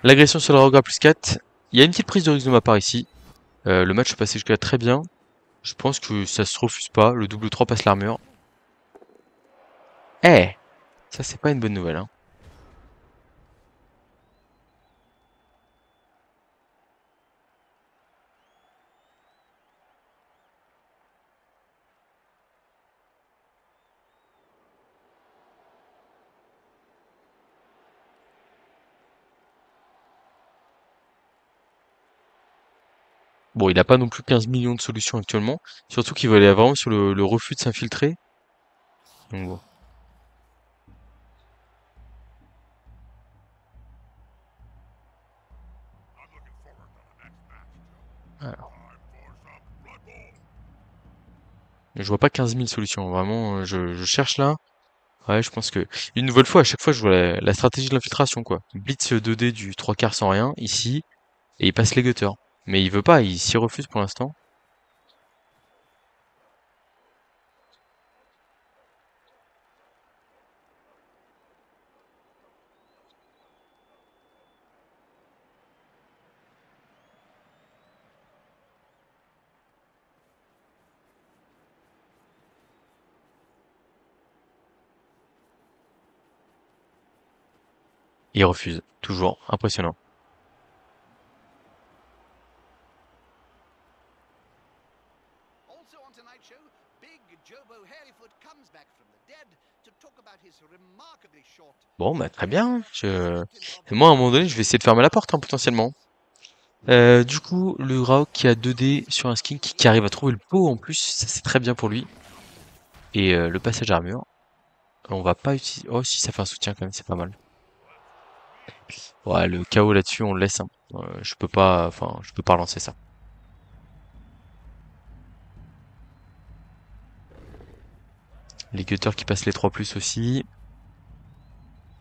L'agression sur le regard +4. Il y a une petite prise de risque de ma part ici. Le match est passé jusque-là très bien. Je pense que ça se refuse pas. Le double 3 passe l'armure. Eh! Ça, c'est pas une bonne nouvelle, hein. Bon, il a pas non plus 15 millions de solutions actuellement. Surtout qu'il va aller vraiment sur le refus de s'infiltrer. Donc bon. I'm looking forward to the next match, Joe. Alors, Time for some Blood Bowl. je vois pas 15 000 solutions. Vraiment, je cherche là. Ouais, je pense que une nouvelle fois, à chaque fois, je vois la stratégie de l'infiltration, quoi. Blitz 2D du 3 quarts sans rien, ici, et il passe les gutters. Mais il veut pas, il s'y refuse pour l'instant. Il refuse, toujours. Impressionnant. Also on tonight's show, Big Jobo Hairyfoot comes back from the dead to talk about his remarkably short. Bon, bah très bien. Moi, à un moment donné, je vais essayer de fermer la porte, hein, potentiellement. Du coup, le Raok qui a 2D sur un skin qui arrive à trouver le pot en plus, ça c'est très bien pour lui. Et le passage armure, on va pas utiliser... Oh si, ça fait un soutien quand même, c'est pas mal. Ouais, le KO là-dessus, on le laisse, hein. Je peux pas relancer ça. Les gutters qui passent les 3+ aussi.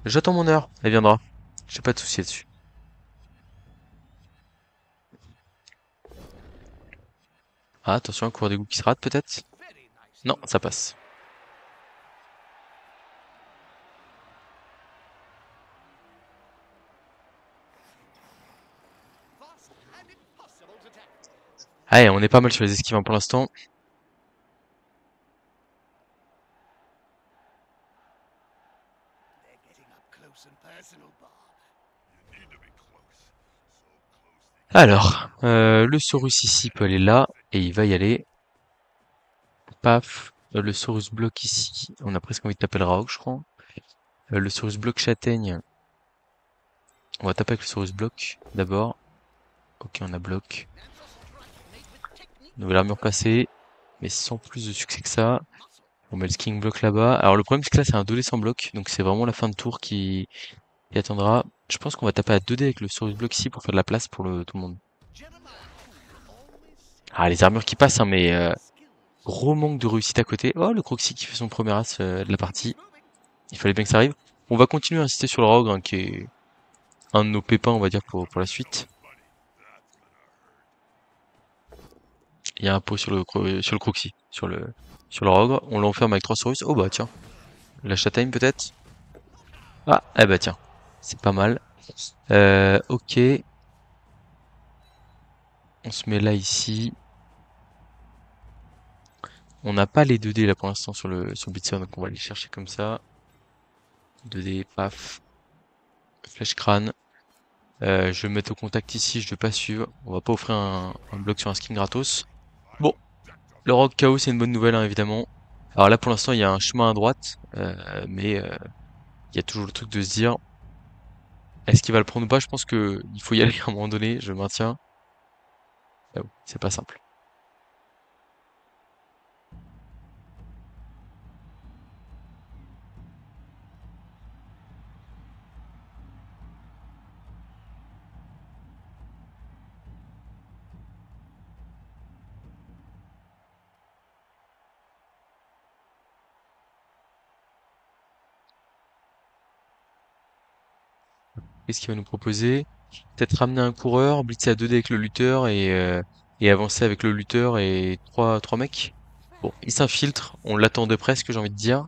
J'attends mon heure, elle viendra. J'ai pas de souci là-dessus. Ah, attention, un cours d'égout qui se rate peut-être? Very nice. Non, ça passe. Fast and impossible to tackle. Allez, on est pas mal sur les esquives hein, pour l'instant. They're getting up close and personal, Bob. You need to be close. So close they Alors, le Saurus ici peut aller là, et il va y aller. Paf, le Saurus bloque ici. On a presque envie de taper le Raok, je crois. Le Saurus bloque châtaigne. On va taper avec le Saurus bloc d'abord. Ok, on a bloc. Nouvelle armure passée, mais sans plus de succès que ça. On met le King block là-bas. Alors le problème c'est que là c'est un 2D sans bloc, donc c'est vraiment la fin de tour qui attendra. Je pense qu'on va taper à 2D avec le Saurus bloc ici pour faire de la place pour tout le monde. Ah les armures qui passent, hein, mais gros manque de réussite à côté. Oh le Croxy qui fait son premier as de la partie. Il fallait bien que ça arrive. On va continuer à insister sur le Rogue, hein, qui est un de nos pépins, on va dire, pour la suite. Il y a un pot sur le Croxy, sur le Rogue. On l'enferme avec 3 Saurus. Oh bah tiens. La châtaigne peut-être. Ah, eh bah tiens. C'est pas mal. Ok. On se met là ici. On n'a pas les 2D là pour l'instant sur le Bitson, donc on va les chercher comme ça. 2D, paf. Flèche crâne. Je vais me mettre au contact ici, je vais pas suivre. On va pas offrir un bloc sur un skin gratos. Bon, le Rogue KO c'est une bonne nouvelle hein, évidemment. Alors là pour l'instant il y a un chemin à droite, mais il y a toujours le truc de se dire est-ce qu'il va le prendre ou pas. Je pense que il faut y aller à un moment donné, je maintiens. Ah oui, c'est pas simple. Qu'est-ce qu'il va nous proposer? Peut-être ramener un coureur, blitzer à 2D avec le lutteur et avancer avec le lutteur et trois mecs. Bon, il s'infiltre, on l'attendait presque, j'ai envie de dire.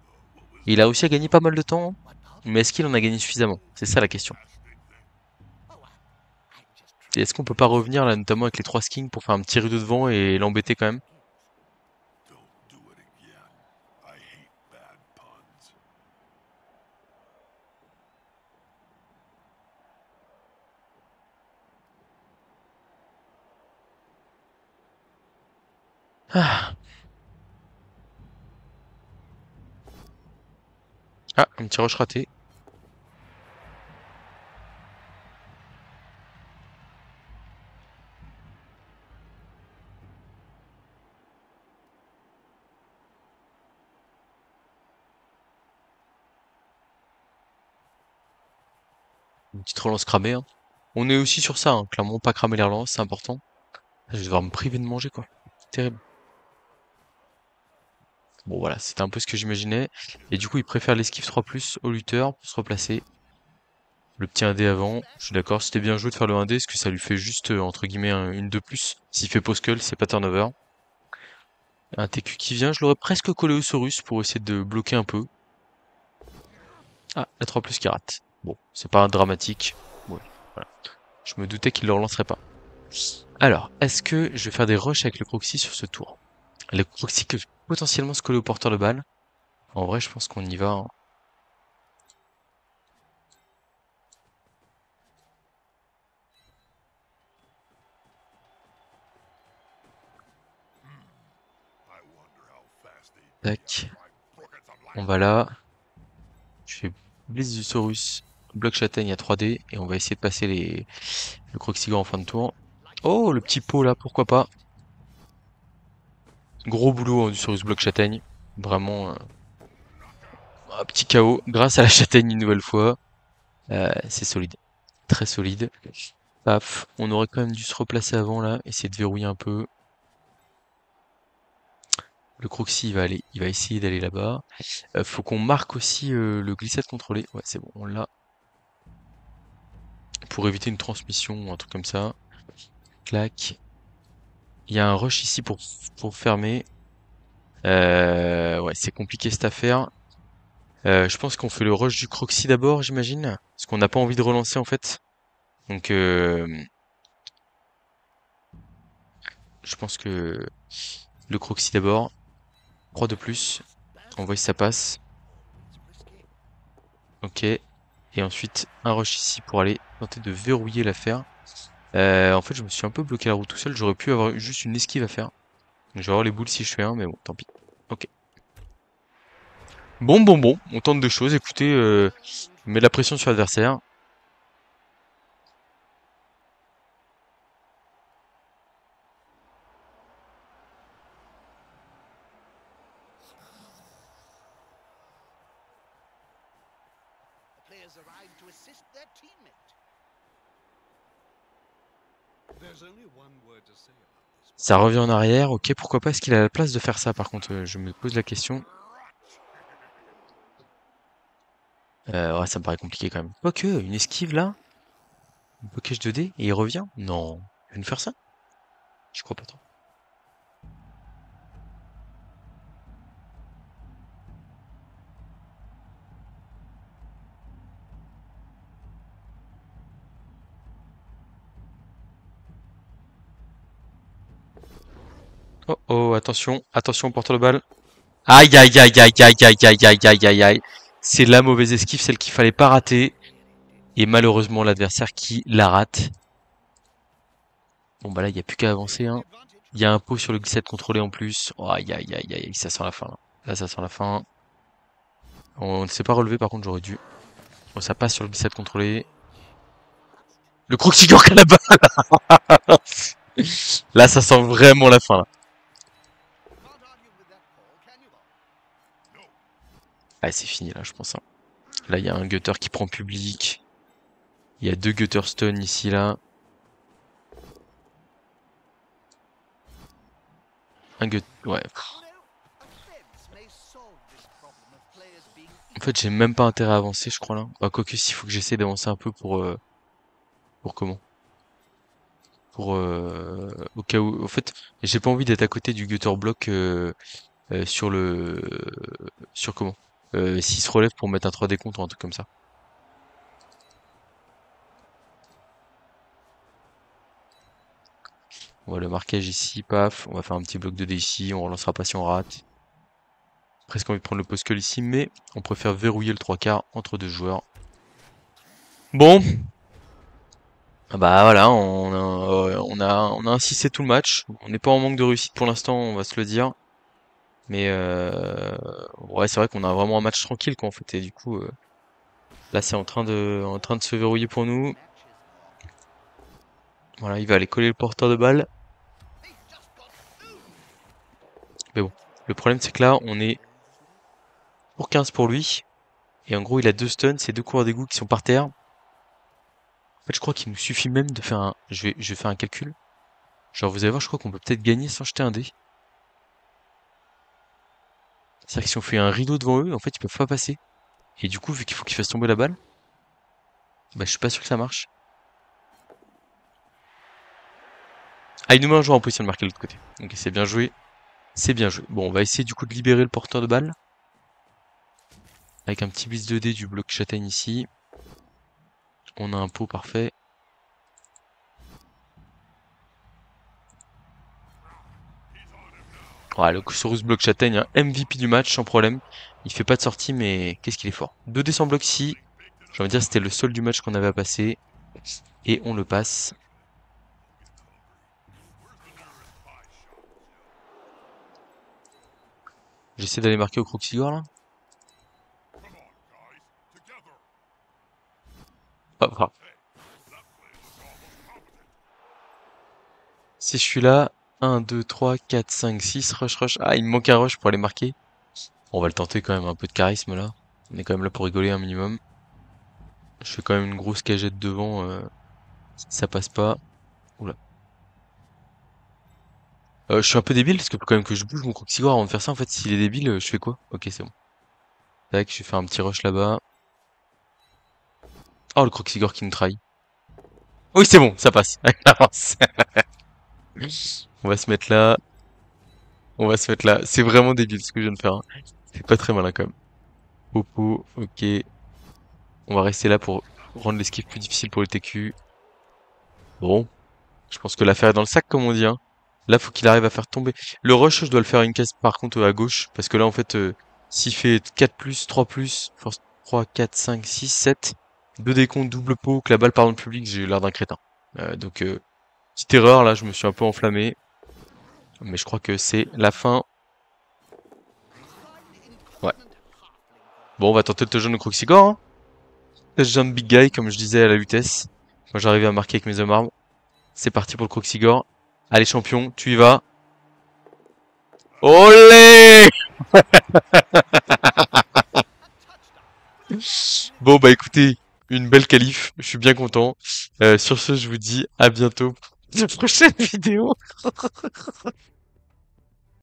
Et il a réussi à gagner pas mal de temps, mais est-ce qu'il en a gagné suffisamment? C'est ça la question. Et est-ce qu'on peut pas revenir là, notamment avec les 3 skins pour faire un petit rideau devant et l'embêter quand même? Ah, ah, un petit rush raté. Une petite relance cramée, hein. On est aussi sur ça, hein. Clairement, pas cramer les relances, c'est important. Je vais devoir me priver de manger, quoi. Terrible. Bon, voilà, c'était un peu ce que j'imaginais. Et du coup, il préfère l'esquive 3+, au lutteur pour se replacer. Le petit 1D avant, je suis d'accord, c'était bien joué de faire le 1D, parce que ça lui fait juste, entre guillemets, une de plus. S'il fait post-cull, c'est pas turnover. Un TQ qui vient, je l'aurais presque collé au Saurus pour essayer de bloquer un peu. Ah, la 3+ qui rate. Bon, c'est pas dramatique. Ouais, voilà. Je me doutais qu'il le relancerait pas. Alors, est-ce que je vais faire des rushs avec le Croxy sur ce tour? Le Croxy que je peux potentiellement se coller au porteur de balle. En vrai, je pense qu'on y va, hein. I wonder how fast they'd be Tac, if I crooked some on light. va là. Je fais Blitz du Saurus, bloc châtaigne à 3D, et on va essayer de passer le Croxygore en fin de tour. Oh, le petit pot là, pourquoi pas. Gros boulot, hein, du Saurus bloc châtaigne. Vraiment, un petit KO grâce à la châtaigne une nouvelle fois. C'est solide, très solide. Paf, on aurait quand même dû se replacer avant là, essayer de verrouiller un peu. Le Croxy il va essayer d'aller là-bas. Faut qu'on marque aussi le glissade contrôlé. Ouais, c'est bon, on l'a. Pour éviter une transmission ou un truc comme ça. Clac. Il y a un rush ici pour fermer. Ouais, c'est compliqué cette affaire. Je pense qu'on fait le rush du Croxy d'abord, j'imagine. Parce qu'on n'a pas envie de relancer en fait. Donc je pense que le Croxy d'abord. 3 de plus. On voit si ça passe. Ok. Et ensuite, un rush ici pour aller tenter de verrouiller l'affaire. En fait, je me suis un peu bloqué la route tout seul. J'aurais pu avoir juste une esquive à faire. Je vais avoir les boules si je fais un, mais bon, tant pis. Ok. Bon. On tente deux choses. Écoutez, on met de la pression sur l'adversaire. The players arrive to assist their teammate. There's only one word to say about this. Ça revient en arrière. Ok, pourquoi pas? Est-ce qu'il a la place de faire ça? Par contre, je me pose la question. Ouais, ça me paraît compliqué quand même. Quoique, une esquive là? Un blocage 2D et il revient? Non. Il va nous faire ça? Je crois pas trop. Oh oh, attention, porteur de balle. Aïe aïe aïe aïe aïe aïe aïe aïe aïe aïe aïe. C'est la mauvaise esquive, celle qu'il fallait pas rater. Et malheureusement l'adversaire qui la rate. Bon bah là il n'y a plus qu'à avancer, hein. Il y a un pot sur le glissade contrôlé en plus. Oh, aïe aïe aïe aïe, ça sent la fin là. Là ça sent la fin. On ne s'est pas relevé par contre, j'aurais dû. Bon, ça passe sur le glissade contrôlé. Le Croxygore qui a la balle. Là ça sent vraiment la fin là. Can't argue with that call, can you, Bob? Ah c'est fini là je pense, hein. Là il y a un gutter qui prend public. Il y a deux gutter stun ici là. Un gutter... Ouais. You know, a fence may solve this problem of players being En fait j'ai même pas intérêt à avancer je crois là. Bah quoique s'il faut que j'essaie d'avancer un peu pour comment? Pour au cas où... En fait j'ai pas envie d'être à côté du gutter block sur le... Sur comment? S'il se relève pour mettre un 3D contre ou un truc comme ça. On voit le marquage ici, paf, on va faire un petit bloc 2D ici, on relancera pas si on rate. Presque envie de prendre le post-cull ici, mais on préfère verrouiller le 3/4 entre deux joueurs. Bon, Ah bah voilà, on a insisté tout le match. On n'est pas en manque de réussite pour l'instant, on va se le dire. Mais ouais, c'est vrai qu'on a vraiment un match tranquille quoi en fait. Et du coup, là c'est en train de se verrouiller pour nous. Voilà, il va aller coller le porteur de balle. Mais bon, le problème c'est que là, on est pour 15 pour lui. Et en gros, il a 2 stuns, c'est 2 coureurs d'égout qui sont par terre. En fait, je crois qu'il nous suffit même de faire un... Je vais faire un calcul. Genre, vous allez voir, je crois qu'on peut peut-être gagner sans jeter un dé. C'est-à-dire que si on fait un rideau devant eux, en fait, ils peuvent pas passer. Et du coup, vu qu'il faut qu'ils fassent tomber la balle, bah, je suis pas sûr que ça marche. Ah, il nous met un joueur en position de marquer de l'autre côté. Ok, c'est bien joué. C'est bien joué. Bon, on va essayer du coup de libérer le porteur de balle. Avec un petit bis 2D du bloc châtaigne ici. On a un pot parfait. Ouais, le Kusurus bloc châtaigne, hein, MVP du match sans problème. Il fait pas de sortie, mais qu'est-ce qu'il est fort. 2D sans bloc ici. J'ai envie de dire c'était le seul du match qu'on avait à passer. Et on le passe. J'essaie d'aller marquer au Croxigore là. Pas grave. Si je suis là, 1, 2, 3, 4, 5, 6, rush, rush. Ah, il me manque un rush pour aller marquer. On va le tenter quand même, un peu de charisme là. On est quand même là pour rigoler un minimum. Je fais quand même une grosse cagette devant. Si ça passe pas. Oula. Je suis un peu débile parce que faut quand même que je bouge mon Croxigore avant de faire ça. En fait, s'il est débile, je fais quoi? Ok, c'est bon. Tac, je vais faire un petit rush là-bas. Oh, le Croxigore qui nous trahit. Oui, c'est bon, ça passe. Avance. On va se mettre là. On va se mettre là. C'est vraiment débile ce que je viens de faire, hein. C'est pas très malin quand même. Popo, ok. On va rester là pour rendre l'esquive plus difficile pour le TQ. Bon, je pense que l'affaire est dans le sac comme on dit, hein. Là, faut qu'il arrive à faire tomber. Le rush, je dois le faire une case par contre à gauche. Parce que là, en fait, s'il fait 4+, 3+, force 3, 4, 5, 6, 7, 2 décomptes, double pot, que la balle part dans le public, j'ai l'air d'un crétin. Donc, petite erreur, là, je me suis un peu enflammé. Mais je crois que c'est la fin. Ouais. Bon, on va tenter de te joindre au Croxigore, hein. Test jump big guy, comme je disais à la vitesse. Moi, j'arrivais à marquer avec mes hommes arbres. C'est parti pour le Croxigore. Allez, champion, tu y vas. Olé! Bon, bah écoutez, une belle qualif. Je suis bien content. Sur ce, je vous dis à bientôt pour la prochaine vidéo.